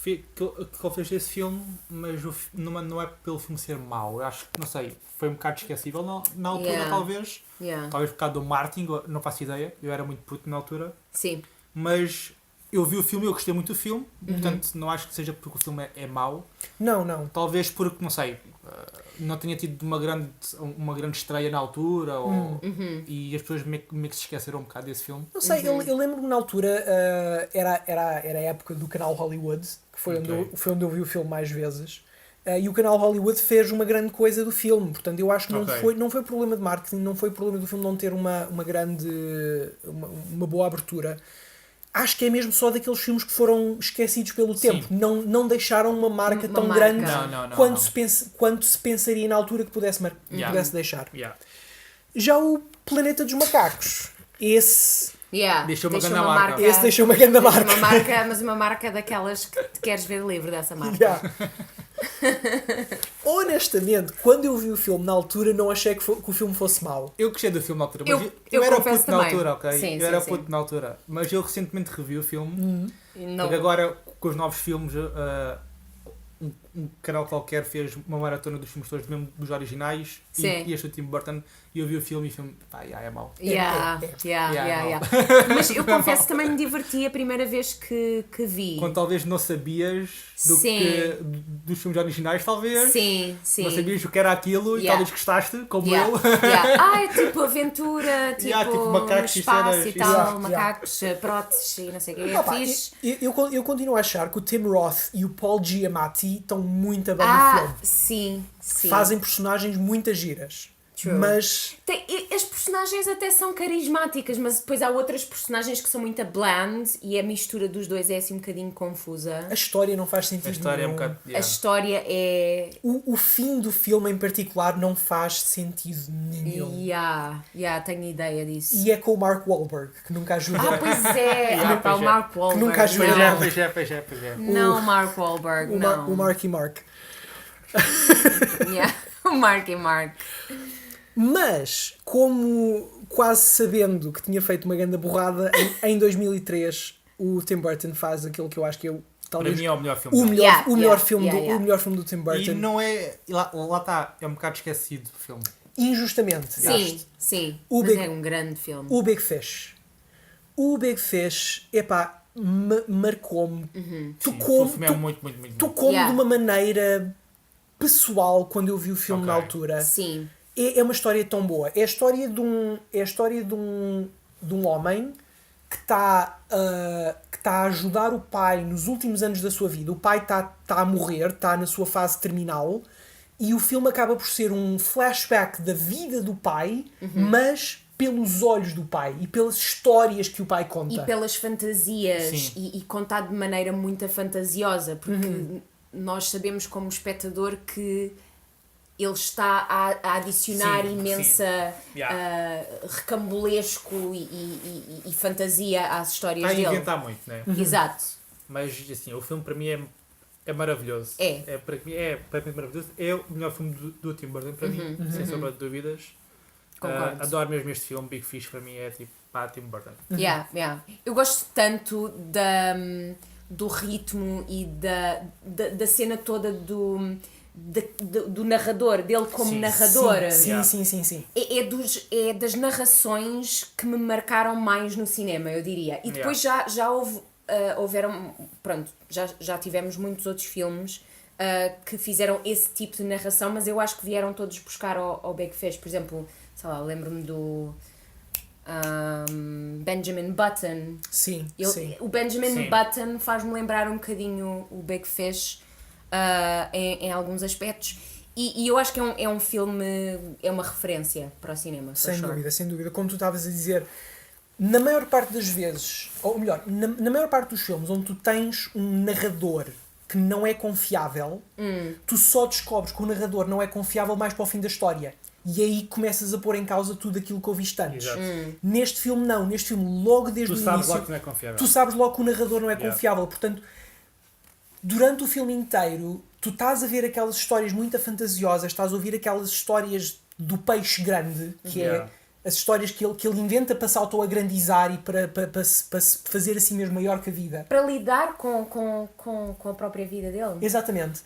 que ele fez esse filme, mas não é pelo filme ser mau. Eu acho que, não sei, foi um bocado esquecível na altura, talvez. Talvez por causa do marketing, não faço ideia. Eu era muito puto na altura. Sim. Mas eu vi o filme e eu gostei muito do filme. Portanto, não acho que seja porque o filme é mau. Não. Talvez porque, não sei, não tenha tido uma grande estreia na altura e as pessoas meio que se esqueceram um bocado desse filme. Não sei, eu lembro-me na altura, era a época do canal Hollywood, que foi onde eu vi o filme mais vezes. E o canal Hollywood fez uma grande coisa do filme, portanto eu acho que não foi problema de marketing, não foi problema do filme não ter uma boa abertura. Acho que é mesmo só daqueles filmes que foram esquecidos pelo tempo, não deixaram uma marca tão grande quanto se pensaria na altura que pudesse deixar. Já o Planeta dos Macacos, esse Yeah. Deixou uma Deixou grande uma marca. marca. Esse deixou uma grande marca. Uma marca, mas uma marca daquelas que te queres ver livre dessa marca. Yeah. Honestamente, quando eu vi o filme na altura, não achei que o filme fosse mau. Eu gostei do filme na altura, Eu- mas eu era confesso puto na também. altura, ok? Sim, eu sim, era sim. puto na altura. Mas eu recentemente revi o filme, E não- porque agora com os novos filmes, um canal qualquer fez uma maratona dos filmes todos, mesmo dos originais, Sim. e este do Tim Burton, e eu vi o filme e o filme, pá, é mau. Yeah, yeah, Yeah, yeah, não. yeah. Mas eu confesso que também me diverti a primeira vez que vi. Quando talvez não sabias Sim. dos filmes originais, talvez. Sim, sim. Não sabias o que era aquilo e Yeah. talvez gostaste, como Yeah, eu. yeah. É tipo aventura, tipo, Yeah, tipo macacos e espaço cenas, e isso. tal, Yeah, macacos, próteses e não sei o quê. É Opa, fixe. eu continuo a achar que o Tim Roth e o Paul Giamatti estão muito bem no filme. Sim, sim. Fazem personagens muito giras. True. Mas As personagens até são carismáticas, mas depois há outras personagens que são muito bland e a mistura dos dois é assim um bocadinho confusa. a história não faz sentido A história é um nenhum. bocado. A Yeah. história é. O fim do filme em particular não faz sentido nenhum. Tenho ideia disso. E é com o Mark Wahlberg, que nunca ajuda. Pois é! Yeah, Pá, pois o é. Mark Wahlberg. nunca ajuda não. nada. Pois é. Não, Mark Wahlberg, não. O Marky Mark. Yeah. O Marky Mark. Mas, como quase sabendo que tinha feito uma grande borrada, em 2003 o Tim Burton faz aquilo que eu acho que é Para talvez mim é o melhor filme. o dele. melhor, Yeah, o melhor yeah, filme yeah, do, yeah. o melhor filme do Tim Burton. E não é. Lá está, é um bocado esquecido o filme. Injustamente. Sim, sim. O Mas Big- é um grande filme. O Big Fish. O Big Fish, epá, marcou-me. Uhum. Sim, o filme é muito bom. Tocou-me Yeah. de uma maneira pessoal quando eu vi o filme Ok. na altura. Sim. É uma história tão boa. É a história de um homem que está a ajudar o pai nos últimos anos da sua vida. O pai está a morrer, está na sua fase terminal, e o filme acaba por ser um flashback da vida do pai, mas pelos olhos do pai e pelas histórias que o pai conta. E pelas fantasias Sim. e contado de maneira muito fantasiosa, porque Uhum. nós sabemos como espectador que ele está a adicionar Sim, imensa Yeah. recambulesco e fantasia às histórias Está a dele. inventar muito, né? Exato. Mas assim, o filme para mim é maravilhoso. Para mim maravilhoso. É o melhor filme do Tim Burton para mim, sem sombra de dúvidas. Concordo. Adoro mesmo este filme, Big Fish para mim é tipo pá, Tim Burton. Yeah. Eu gosto tanto do ritmo e da cena toda do narrador, dele como Sim. narrador. Sim, Yeah. sim. É das narrações que me marcaram mais no cinema, eu diria. E depois já houveram. Pronto, já tivemos muitos outros filmes que fizeram esse tipo de narração, mas eu acho que vieram todos buscar ao Big Fish. Por exemplo, sei lá, lembro-me do Benjamin Button. Sim. O Benjamin Sim. Button faz-me lembrar um bocadinho o Big Fish em alguns aspectos. E eu acho que é um filme, é uma referência para o cinema. for sure. Sem dúvida. Como tu estavas a dizer, na maior parte das vezes, ou melhor, na maior parte dos filmes onde tu tens um narrador que não é confiável, tu só descobres que o narrador não é confiável mais para o fim da história. E aí começas a pôr em causa tudo aquilo que ouviste antes. Exato. Neste filme não. Neste filme, logo desde Tu o sabes início, logo que não é confiável. tu sabes logo que o narrador não é Yeah. confiável. Portanto, durante o filme inteiro, tu estás a ver aquelas histórias muito fantasiosas, estás a ouvir aquelas histórias do peixe grande, que Yeah. é as histórias que ele inventa para se auto-agrandizar e para se fazer assim mesmo maior que a vida. Para lidar com a própria vida dele. Exatamente.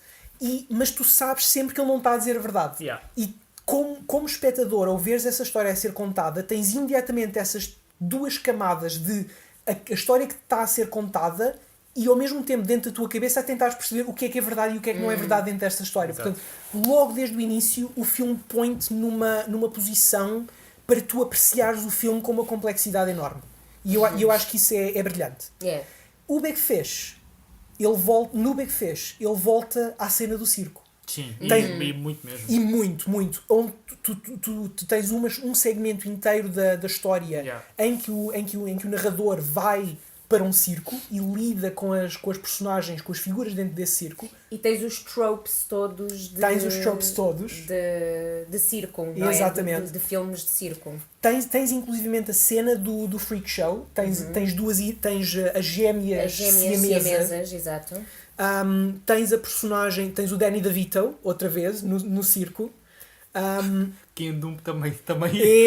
Mas tu sabes sempre que ele não está a dizer a verdade. Yeah. E como espectador, ao veres essa história a ser contada, tens imediatamente essas duas camadas de a história que está a ser contada e ao mesmo tempo dentro da tua cabeça a tentares perceber o que é verdade e o que é que não é verdade dentro desta história. Exato. Portanto, logo desde o início o filme põe-te numa posição para tu apreciares o filme com uma complexidade enorme. E eu acho que isso é brilhante. Yeah. O Big Fish, no Big Fish, ele volta à cena do circo. Sim, Tem- e muito mesmo. E muito. Onde tu tens um segmento inteiro da história Yeah. em que o narrador vai para um circo e lida com as personagens, com as figuras dentro desse circo. E tens os tropes todos de circo, não Exatamente. é? De filmes de circo. Tens inclusivamente a cena do freak show. Tens as gêmeas siamesas, exato. Tens a personagem, tens o Danny DeVito, outra vez, no circo. Kim Doom também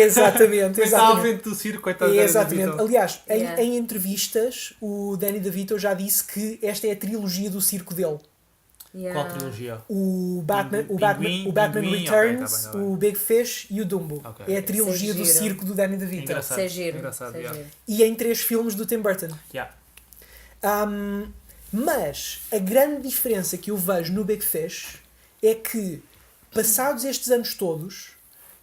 Exatamente, está à frente do circo, coitado. exatamente. Aliás, Yeah. em entrevistas, o Danny DeVito já disse que esta é a trilogia do circo dele. Qual trilogia? O Batman Pinguim, Returns, ok, tá bem. o Big Fish e o Dumbo. Ok. É a trilogia do Isso é giro. circo do Danny DeVito. Engraçado. Isso é giro. Engraçado, isso é yeah. giro. E em 3 filmes do Tim Burton. Yeah. Mas a grande diferença que eu vejo no Big Fish é que, passados estes anos todos,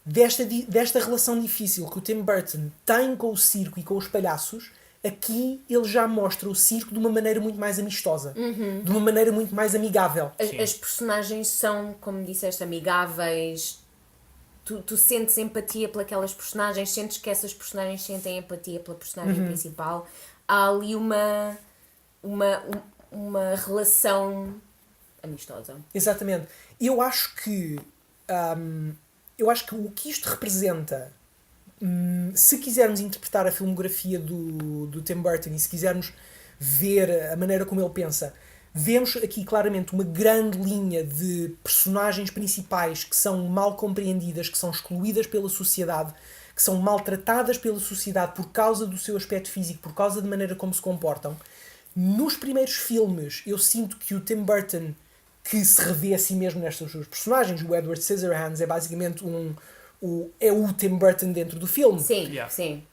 desta relação difícil que o Tim Burton tem com o circo e com os palhaços, aqui ele já mostra o circo de uma maneira muito mais amistosa, de uma maneira muito mais amigável. As personagens são, como disseste, amigáveis. Tu sentes empatia pelas personagens, sentes que essas personagens sentem empatia pela personagem principal. Há ali uma relação amistosa. Exatamente. Eu acho que o que isto representa, se quisermos interpretar a filmografia do Tim Burton e se quisermos ver a maneira como ele pensa, vemos aqui claramente uma grande linha de personagens principais que são mal compreendidas, que são excluídas pela sociedade, que são maltratadas pela sociedade por causa do seu aspecto físico, por causa da maneira como se comportam. Nos primeiros filmes, eu sinto que o Tim Burton, que se revê a si mesmo nestas duas personagens, o Edward Scissorhands é basicamente o Tim Burton dentro do filme. Sim, Yeah. sim.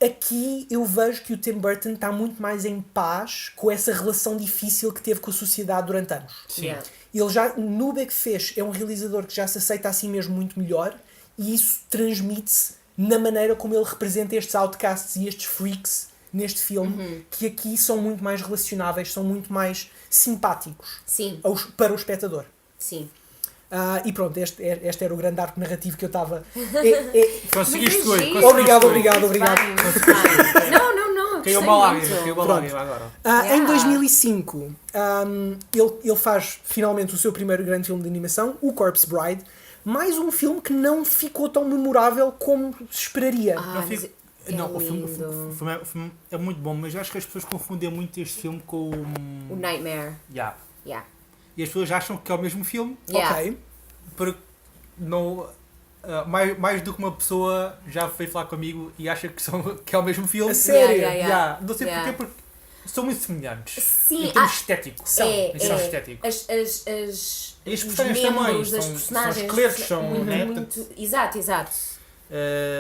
Aqui eu vejo que o Tim Burton está muito mais em paz com essa relação difícil que teve com a sociedade durante anos. Sim. Yeah. Ele já, no Big Fish, é um realizador que já se aceita a si mesmo muito melhor e isso transmite-se na maneira como ele representa estes outcasts e estes freaks neste filme, que aqui são muito mais relacionáveis, são muito mais simpáticos Sim, para o espectador. sim. E pronto, este era o grande arco narrativo que eu estava... Conseguiste Mas é hoje. giro. Obrigado. Muito bem, muito bem. Não, Caiu gostei uma lágrima, muito. caiu uma lágrima agora. Yeah. Em 2005, ele faz finalmente o seu primeiro grande filme de animação, o Corpse Bride, mais um filme que não ficou tão memorável como se esperaria. Não, Mas fico- é não, o lindo. filme é muito bom, mas eu acho que as pessoas confundem muito este filme com O Nightmare. Yeah. Yeah. E as pessoas acham que é o mesmo filme, Yeah. Ok. porque não, mais do que uma pessoa já foi falar comigo e acha que é o mesmo filme. A sério? Yeah. Não sei Yeah. porquê, porque são muito semelhantes. Sim, em termos estéticos. Em termos é. estéticos. E os os personagens membros também, das são personagens esqueletos, são, muito, né, muito... Exato.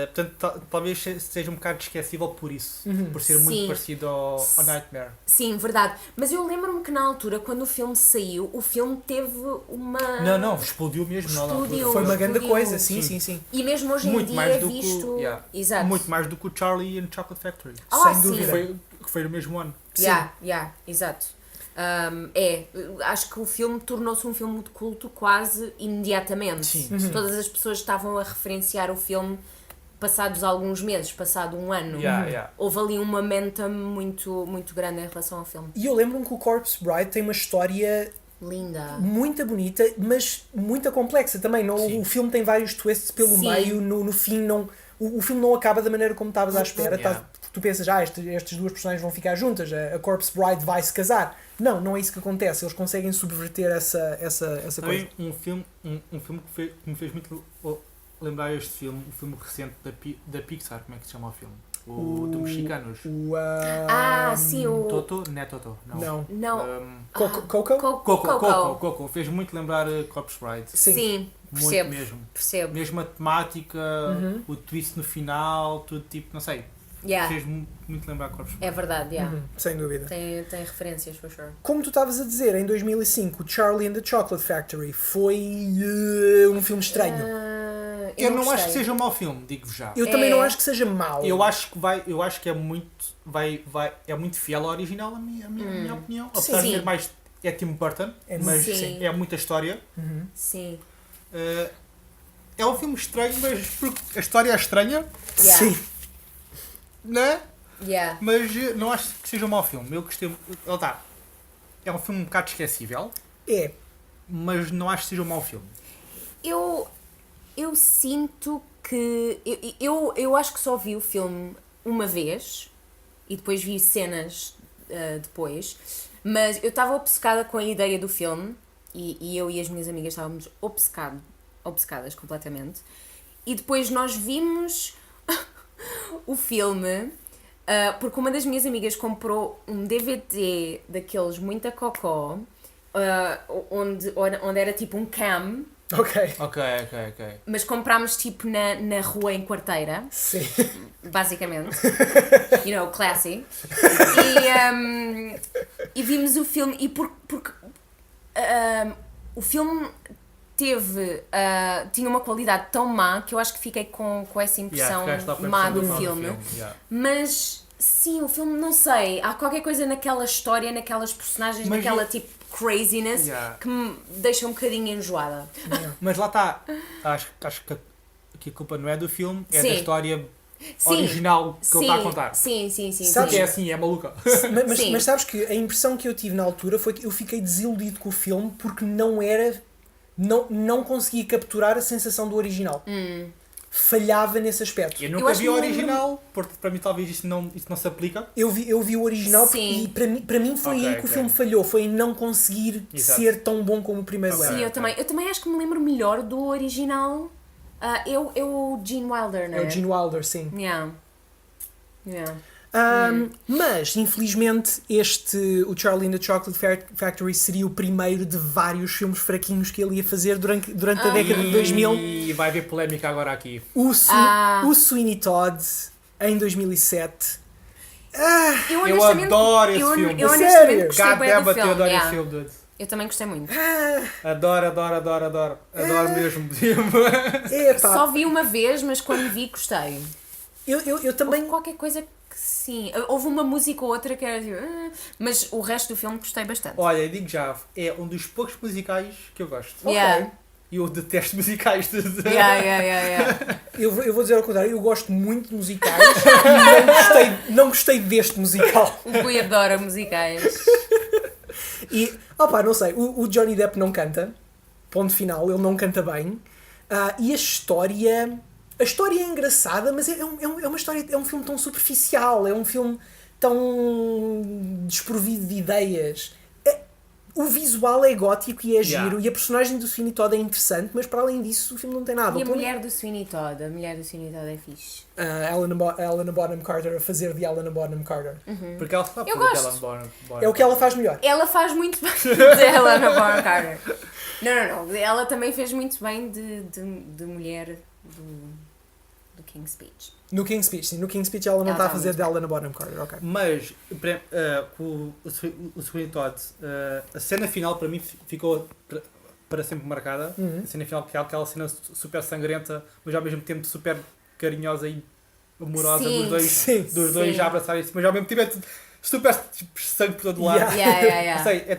Portanto, talvez seja um bocado esquecível por isso, por ser muito Sim. parecido ao Nightmare. Sim, verdade. Mas eu lembro-me que na altura, quando o filme saiu, o filme teve uma... Não, explodiu mesmo. Explodiu. Foi uma grande Explodiu. coisa, sim. E mesmo hoje em Muito dia mais é do que visto... o, yeah. Exato. Muito mais do que o Charlie and Chocolate Factory. Sem Sim. dúvida. Que foi no mesmo ano. Exato. Acho que o filme tornou-se um filme de culto quase imediatamente. Sim. Todas as pessoas estavam a referenciar o filme passados alguns meses, passado um ano. Houve ali um momentum muito, muito grande em relação ao filme. E eu lembro-me que o Corpse Bride tem uma história Linda. muito bonita, mas muito complexa também. Não, Sim. o filme tem vários twists pelo Sim. meio, no fim não... O filme não acaba da maneira como estavas à espera. Yeah. Tu pensas, estas duas personagens vão ficar juntas, a Corpse Bride vai se casar. Não é isso que acontece. Eles conseguem subverter essa coisa. Também um filme que me fez muito lembrar este filme, um filme recente da Pixar, como é que se chama o filme? Dos mexicanos. Sim, o... Toto? Não é Toto, não. Não. Coco? Coco. Fez muito lembrar Corpse Bride. Sim, Muito percebo. mesmo. Percebo. Mesmo a temática, o twist no final, tudo tipo, não sei. Yeah. Fez muito lembrar Corpse Bride. É verdade, yeah. Sem dúvida. Tem referências, for sure. Como tu estavas a dizer, em 2005, o Charlie and the Chocolate Factory foi um filme estranho. Eu não acho gostei. que seja um mau filme, digo-vos já. Eu também não acho que seja mau. Eu acho que é muito, é muito fiel ao original, na minha opinião. Apesar de Sim. ser mais, é Tim Burton, É mas sim. é muita história. Sim. É um filme estranho, mas porque a história é estranha, Yeah. Sim. né? Yeah. Mas não acho que seja um mau filme. Eu gostei. Ele tá. É um filme um bocado esquecível, É. mas não acho que seja um mau filme. Eu sinto que. Eu acho que só vi o filme uma vez e depois vi cenas depois, mas eu estava obcecada com a ideia do filme e eu e as minhas amigas estávamos obcecadas completamente. E depois nós vimos o filme porque uma das minhas amigas comprou um DVD daqueles muito a cocó, onde era tipo um cam. Ok. Ok. Mas comprámos tipo na rua em quarteira, Sim. basicamente. Classy. E vimos o filme e porque o filme tinha uma qualidade tão má que eu acho que fiquei com essa impressão má do filme. Mas sim, o filme, não sei, há qualquer coisa naquela história, naquelas personagens, Mas naquela tipo craziness que me deixa um bocadinho enjoada. Mas lá está. Acho que a culpa não é do filme, é Sim. da história Sim. original que ele está a contar. Sim. Sabes- Porque é assim, é maluca. Sim. Mas sabes que a impressão que eu tive na altura foi que eu fiquei desiludido com o filme porque não conseguia capturar a sensação do original. Falhava nesse aspecto. Eu Eu nunca acho vi que o me lembro- original, porque para mim talvez isso não se aplica. Eu vi o original Sim. e para mim foi Ok, aí que o ok. filme falhou. Foi em não conseguir Exato. ser tão bom como o primeiro Ok. era. Sim, eu também acho que me lembro melhor do original. O Gene Wilder, não É é? o Gene Wilder, sim. Yeah. Mas, infelizmente, o Charlie and the Chocolate Factory seria o primeiro de vários filmes fraquinhos que ele ia fazer durante a década de 2000. E vai haver polémica agora aqui. O Sweeney Todd, em 2007. Eu adoro esse filme. Eu Sério? honestamente gostei God bem damn do it, eu filme. adoro esse Yeah. filme, dude. Eu também gostei muito. Adoro. Adoro mesmo. Epá, Só vi uma vez, mas quando vi gostei. eu também. Houve qualquer coisa que sim. Houve uma música ou outra que era tipo. Mas o resto do filme gostei bastante. Olha, digo já, é um dos poucos musicais que eu gosto. Yeah. E eu detesto musicais. Yeah. Eu vou dizer ao contrário, eu gosto muito de musicais. não gostei deste musical. O Rui adora musicais. E, não sei, o Johnny Depp não canta, ponto final, ele não canta bem. E a história é engraçada, mas é uma história, é um filme tão superficial, é um filme tão desprovido de ideias. O visual é gótico e é giro, e a personagem do Sweeney Todd é interessante, mas para além disso o filme não tem nada. E a mulher do Sweeney Todd é fixe. Helena Bonham Carter a fazer de Helena Bonham Carter. Porque ela sabe Eu fazer gosto. Ellen Bonham. É o que ela faz melhor. Ela faz muito bem de Helena Bonham Carter. Não. Ela também fez muito bem de mulher do King's Speech. No King's Speech, sim. No King's Speech ela não Ela está a tá fazer muito de Helena Bonham Carter, ok. Mas, com o Sweeney Todd, a cena final para mim ficou para sempre marcada. A cena final, que é aquela cena super sangrenta, mas ao mesmo tempo super carinhosa e amorosa Sim, dos dois sim. já abraçarem-se, mas ao mesmo tempo é super tipo, sangue por todo lado. Yeah. Não sei,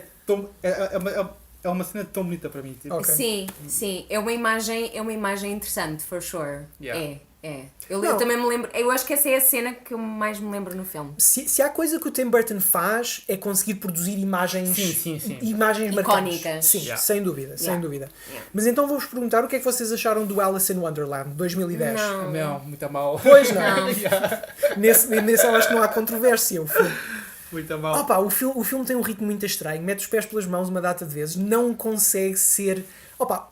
é uma cena tão bonita para mim. Tipo. Ok. Sim. É uma imagem interessante, for sure. Yeah. É. Eu Não. também me lembro. Eu acho que essa é a cena que eu mais me lembro no filme. Se há coisa que o Tim Burton faz é conseguir produzir imagens Sim. imagens Icónicas. marcantes. Sim, Yeah. sem dúvida. Yeah. Mas então vou-vos perguntar o que é que vocês acharam do Alice in Wonderland 2010. Não, muito mal. Pois não. Não. Nesse eu acho que não há controvérsia. O filme, Muito mal. o filme tem um ritmo muito estranho, mete os pés pelas mãos uma data de vezes, não consegue ser.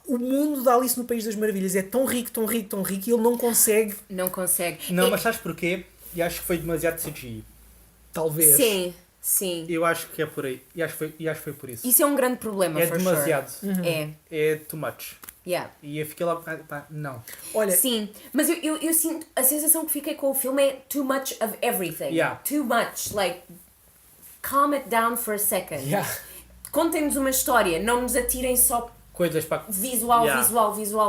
O mundo da Alice no País das Maravilhas é tão rico e ele não consegue, Não consegue. Não, mas sabes porquê? E acho que foi demasiado CGI. talvez. Sim. Eu acho que é por aí. E acho que foi por isso. Isso é um grande problema, É for demasiado. sure. É too much. Yeah. E eu fiquei lá, pá, não. Olha, Sim, mas eu sinto, a sensação que fiquei com o filme é too much of everything. Yeah. Too much, like, calm it down for a second. Yeah. Contem-nos uma história, não nos atirem só Coisas para. visual Yeah.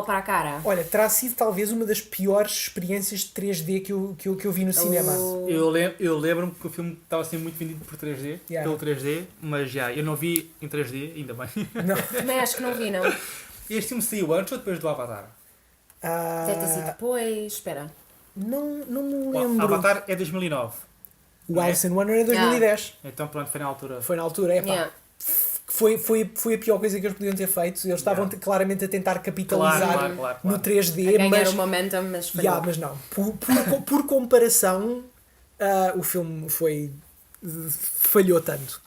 para a cara. olha, terá sido talvez uma das piores experiências de 3D que eu vi no cinema. Eu lembro-me que o filme estava a ser muito vendido por 3D, Yeah. pelo 3D, mas já, eu não vi em 3D, ainda bem. Não. Também acho que não vi, não. Este filme saiu antes ou depois do Avatar? Deve ter sido depois, espera. Não me O lembro. Avatar é 2009. O Não é? Alice in Wonderland é 2010. Então pronto, foi na altura. Foi na altura, Yeah. Foi a pior coisa que eles podiam ter feito. Eles estavam claramente a tentar capitalizar Claro. no 3D, A ganhar mas, o momentum, mas falhou. yeah, mas não. Por comparação, o filme falhou tanto.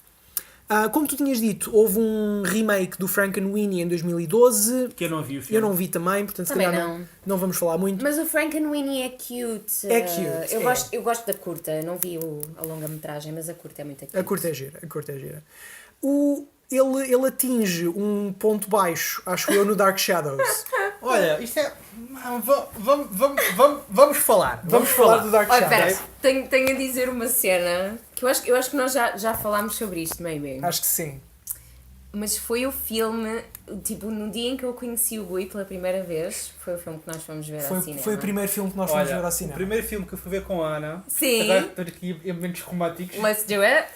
Como tu tinhas dito, houve um remake do Frankenweenie em 2012. Que eu não vi o filme. Eu não vi também, portanto, se Também calhar não vamos falar muito. Mas o Frankenweenie é cute. É cute, Eu, é. eu gosto da curta. Não vi a longa-metragem, mas a curta é muito cute. A curta é gira. Ele atinge um ponto baixo, acho eu, no Dark Shadows. Olha, isto é. Vamos falar. Vamos falar do Dark Olha, Shadows. espera, tenho a dizer uma cena que eu acho que nós já falámos sobre isto, maybe. Acho que sim. Mas foi o filme, tipo, no dia em que eu conheci o Gui pela primeira vez, foi o filme que nós fomos ver ao cinema. Foi o primeiro filme que nós fomos ver ao Olha, o cinema. primeiro filme que eu fui ver com a Ana, Sim. agora estou aqui em momentos românticos, Let's do it.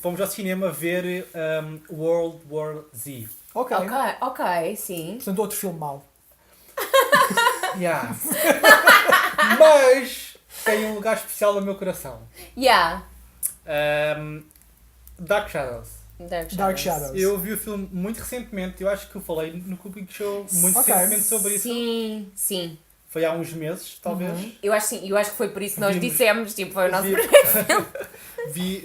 fomos ao cinema ver World War Z. Ok. Ok, sim. Portanto, outro filme mau. Yeah. Mas tem um lugar especial no meu coração. Yeah. Dark Shadows. Dark Shadows. Eu vi o filme muito recentemente, eu acho que eu falei no Cooking Show muito Ok. recentemente sobre isso. Sim. Foi há uns meses, talvez. Eu acho que foi por isso que nós Vimos- dissemos, tipo, foi o nosso vi- primeiro filme.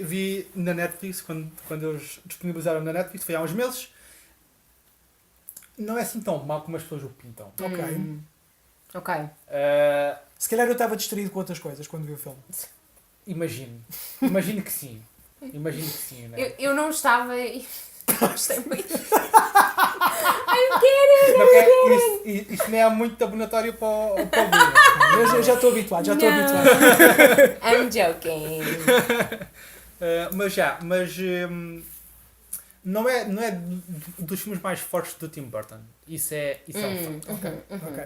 Vi na Netflix, quando eles disponibilizaram na Netflix, foi há uns meses. Não é assim tão mal como as pessoas o pintam. Ok. Ok. Se calhar eu estava distraído com outras coisas quando vi o filme. Imagino que sim. Imagino que sim, né? Eu não estava e gostei muito. Não quer, isso não é muito abonatório para o Bruno. Eu já estou habituado, I'm joking. Não é dos filmes mais fortes do Tim Burton. Isso é um fato. Ok.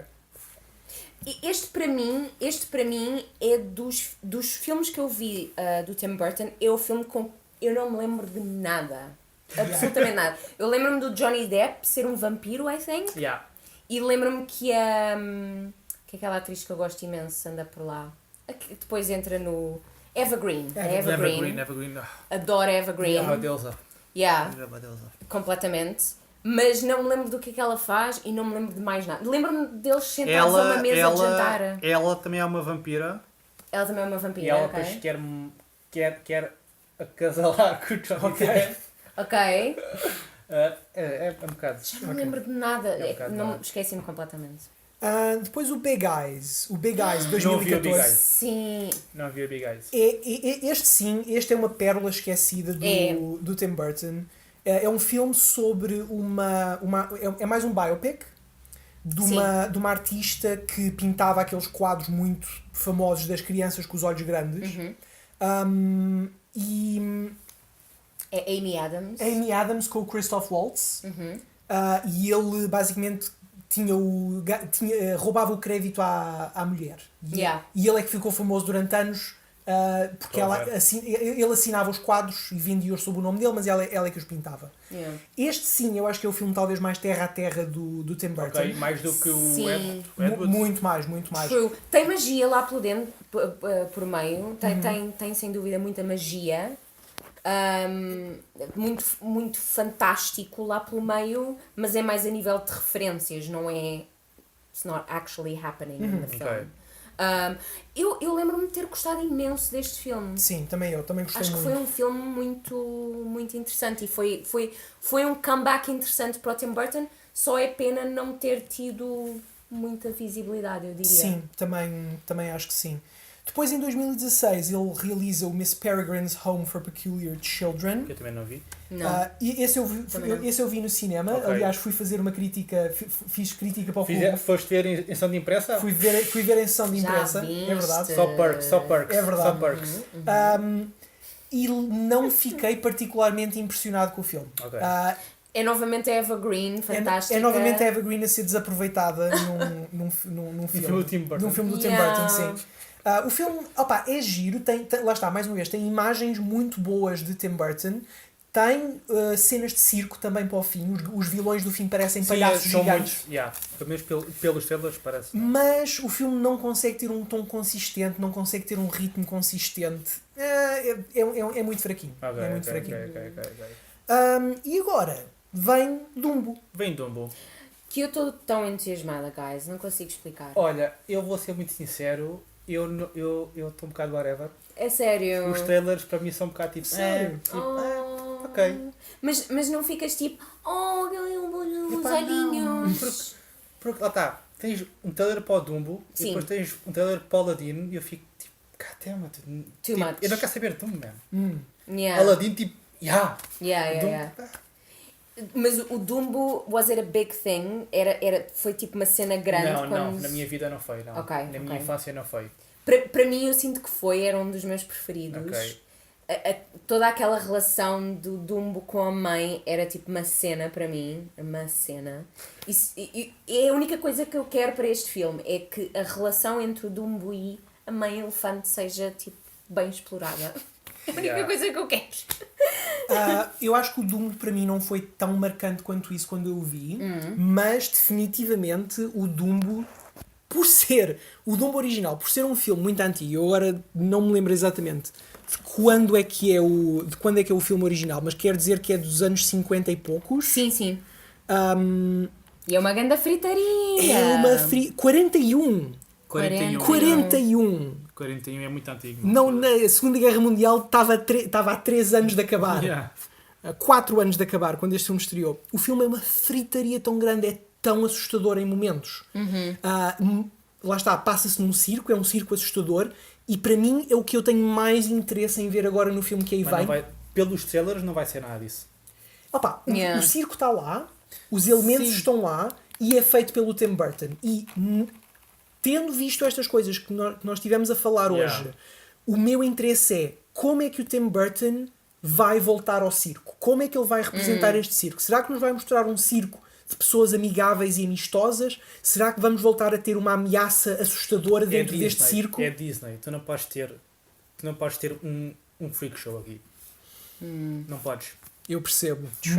E Este para mim é dos filmes que eu vi do Tim Burton, é o filme com eu não me lembro de nada. Absolutamente nada. Eu lembro-me do Johnny Depp ser um vampiro, I think. Yeah. E lembro-me que que aquela atriz que eu gosto imenso anda por lá. A que depois entra no Evergreen. Evergreen. Adoro Evergreen. É uma deusa. Yeah, É uma deusa. completamente. Mas não me lembro do que ela faz e não me lembro de mais nada. Lembro-me deles sentados a uma mesa de jantar. Ela também é uma vampira. Ela também é uma E vampira, ela ok? depois quer acasalar com o Johnny Ok. Depp. Ok. É um bocado. Já não me lembro de nada. É um bocado Não, mau. esqueci-me completamente. Depois o Big Eyes. O Big Eyes, Não vi o Big 2014. Eyes. Sim. Não vi a Big Eyes. Este é uma pérola esquecida do Tim Burton. É um filme sobre é mais um biopic de uma artista que pintava aqueles quadros muito famosos das crianças com os olhos grandes. E É Amy Adams. Amy Adams com o Christoph Waltz. E ele basicamente roubava o crédito à mulher. E ele é que ficou famoso durante anos porque ele assinava os quadros e vendia-os sob o nome dele, mas ela é que os pintava. Yeah. Este sim, eu acho que é o filme talvez mais terra a terra do Tim Burton. Ok, mais do que o Sim. Edward. Muito mais. True. Tem magia lá pelo dentro, por meio. Tem sem dúvida muita magia. Muito fantástico lá pelo meio, mas é mais a nível de referências, não é. It's not actually happening in the film. Ok. Eu lembro-me de ter gostado imenso deste filme. Sim, também gostei Acho que muito. foi um filme muito interessante e foi um comeback interessante para o Tim Burton. Só é pena não ter tido muita visibilidade, eu diria. Sim, também acho que sim. Depois, em 2016, ele realiza o Miss Peregrine's Home for Peculiar Children. Que eu também não vi. Não. E esse eu vi no cinema. Ok. Aliás, fui fazer uma crítica, fiz crítica para o clube. Foste ver em sessão de impressa? Fui ver em sessão de Já imprensa. viste? É verdade. Só perks. É verdade. Só perks. E não fiquei particularmente impressionado com o filme. Ok. É novamente a Evergreen, fantástica. É novamente a Evergreen a ser desaproveitada num filme. filme do Tim Burton. Num filme do Tim Burton, sim. O filme, é giro, lá está, mais uma vez, tem imagens muito boas de Tim Burton, Tem cenas de circo também para o fim. Os vilões do fim parecem palhaços são gigantes. muitos, pelo menos pelos trailers parece. Mas o filme não consegue ter um tom consistente, não consegue ter um ritmo consistente. É muito fraquinho. Ok, é muito ok, fraquinho. ok. E agora vem Dumbo. Vem Dumbo. Que eu estou tão entusiasmada, guys, não consigo explicar. Olha, eu vou ser muito sincero, eu estou um bocado whatever. É sério. Os trailers para mim são um bocado tipo. Sério? Ok. Mas não ficas tipo, oh, os Epá, olhinhos. Porque lá está, tens um trailer para o Dumbo Sim. e depois tens um trailer para o Aladdin e eu fico tipo, goddammit. Too much. Eu não quero saber de Dumbo, man. Yeah. Aladdin tipo, Yeah. Dumbo, Mas o Dumbo, was it a big thing? Foi tipo uma cena grande? Não, na minha vida não foi, não. Ok, Na minha infância não foi. Para mim, eu sinto que era um dos meus preferidos. Ok. Toda aquela relação do Dumbo com a mãe era tipo uma cena para mim. Uma cena. E é a única coisa que eu quero para este filme. É que a relação entre o Dumbo e a mãe elefante seja tipo bem explorada. É a única coisa que eu quero. Eu acho que o Dumbo para mim não foi tão marcante quanto isso quando eu o vi, mas definitivamente o Dumbo, por ser o Dumbo original, por ser um filme muito antigo, eu agora não me lembro exatamente de quando é que é o filme original, mas quer dizer que é dos anos 50 e poucos. Sim. E é uma grande fritaria. É uma 41. 41 é muito antigo. Não, na Segunda Guerra Mundial estava há 3 anos de acabar. Yeah. 4 anos de acabar, quando este filme estreou. O filme é uma fritaria tão grande, é tão assustador em momentos. Lá está, passa-se num circo, é um circo assustador, e para mim é o que eu tenho mais interesse em ver agora no filme que aí vem. Pelos trailers não vai ser nada disso. Opa, o circo está lá, os elementos estão lá, e é feito pelo Tim Burton. E tendo visto estas coisas que nós estivemos a falar hoje, o meu interesse é como é que o Tim Burton vai voltar ao circo? Como é que ele vai representar este circo? Será que nos vai mostrar um circo de pessoas amigáveis e amistosas? Será que vamos voltar a ter uma ameaça assustadora dentro deste circo? É Disney. Tu não podes ter um freak show aqui. Não podes. Eu percebo. True.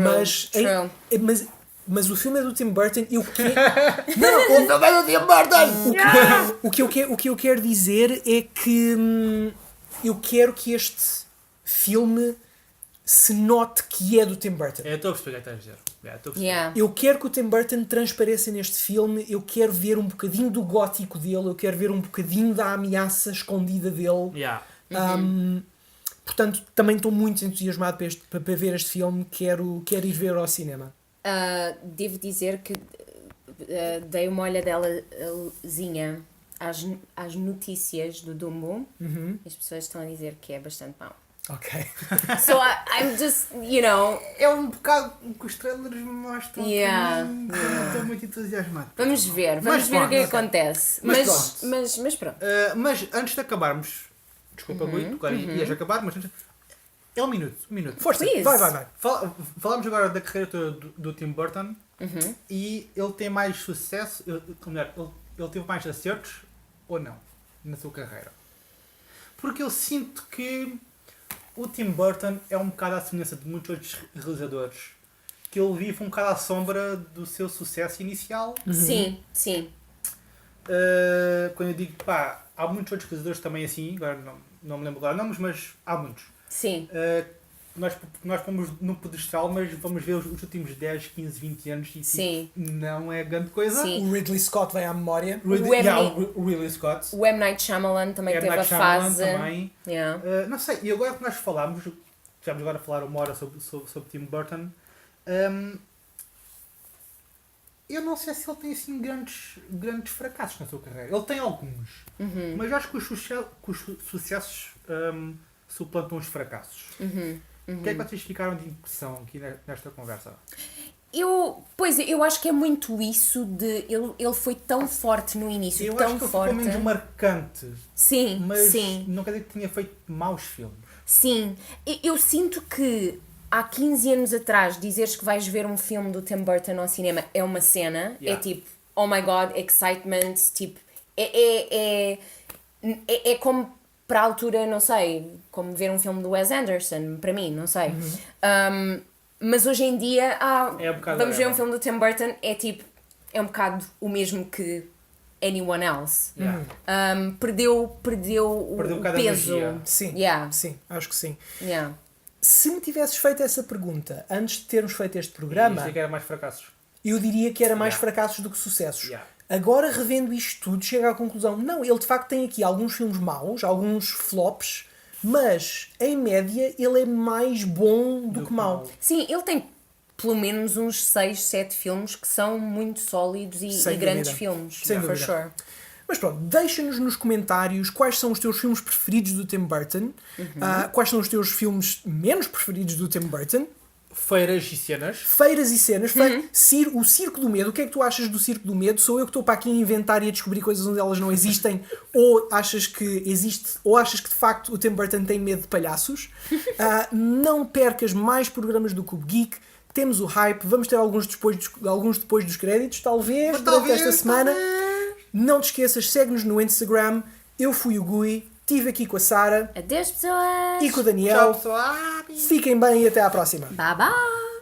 Mas o filme é do Tim Burton e o que não, o filme é do Tim Burton! O que eu quero dizer é que eu quero que este filme se note que é do Tim Burton. Estou a perceber o que estás a dizer. Eu quero que o Tim Burton transpareça neste filme, eu quero ver um bocadinho do gótico dele, eu quero ver um bocadinho da ameaça escondida dele. Portanto, também estou muito entusiasmado para ver este filme, quero ir ver ao cinema. Devo dizer que dei uma olhadelazinha às notícias do Dumbo. As pessoas estão a dizer que é bastante mau. Ok. So I'm just, É um bocado o que os trailers mostram. Estou muito entusiasmado. Vamos ver o que acontece. Mas pronto. Mas antes de acabarmos, desculpa, Rui, agora ias acabar, mas antes, é um minuto. Força, Please. vai. Falamos agora da carreira toda do Tim Burton e ele tem mais sucesso, ele teve mais acertos ou não na sua carreira? Porque eu sinto que o Tim Burton é um bocado à semelhança de muitos outros realizadores, que ele vive um bocado à sombra do seu sucesso inicial. Sim. Quando eu digo, há muitos outros realizadores também assim, agora não me lembro agora nomes, mas há muitos. Sim. Nós pomos no pedestal, mas vamos ver os últimos 10, 15, 20 anos e Sim. não é grande coisa. Sim. O Ridley Scott vem à memória. O Ridley Scott. O M. Night Shyamalan também teve a fase. Também. Yeah. Não sei, e agora que nós tivemos agora a falar uma hora sobre Tim Burton, eu não sei se ele tem assim grandes fracassos na sua carreira. Ele tem alguns, mas eu acho que os sucessos suplantam os fracassos. O que é que vocês ficaram de impressão aqui nesta conversa? Eu acho que é muito isso de ele foi tão forte no início, Eu tão acho que ele forte. ficou menos marcante, Sim, mas sim. não quer dizer que tinha feito maus filmes. Sim, eu sinto que há 15 anos atrás dizeres que vais ver um filme do Tim Burton ao cinema é uma cena, é tipo, oh my god, excitement, tipo, é como para a altura, não sei, como ver um filme do Wes Anderson, para mim, não sei. Mas hoje em dia, É um bocado vamos ver um whatever. filme do Tim Burton, é tipo, é um bocado o mesmo que anyone else. Yeah. Perdeu o Perdeu um bocado a peso. magia. Sim, Yeah. sim, acho que sim. Yeah. Se me tivesses feito essa pergunta antes de termos feito este Isto programa, é que era mais fracassos. eu diria que era mais Yeah. fracassos do que sucessos. Yeah. Agora, revendo isto tudo, chego à conclusão, não, ele de facto tem aqui alguns filmes maus, alguns flops, mas, em média, ele é mais bom do que mau. Sim, ele tem pelo menos uns 6, 7 filmes que são muito sólidos e Sem grandes dúvida. filmes. Sem for dúvida. sure. Mas pronto, deixa-nos nos comentários quais são os teus filmes preferidos do Tim Burton, quais são os teus filmes menos preferidos do Tim Burton, Feiras e cenas. feiras e cenas, o Circo do Medo. O que é que tu achas do Circo do Medo? Sou eu que estou para aqui a inventar e a descobrir coisas onde elas não existem, ou achas que existe, ou achas que de facto o Tim Burton tem medo de palhaços? Não percas mais programas do Cube Geek. Temos o hype, vamos ter alguns depois dos créditos, talvez, durante esta semana. Não te esqueças, segue-nos no Instagram. Eu fui o Gui, estive aqui com a Sara Adeus, pessoas! e com o Daniel. Tchau, pessoal. Fiquem bem e até à próxima. Bye bye!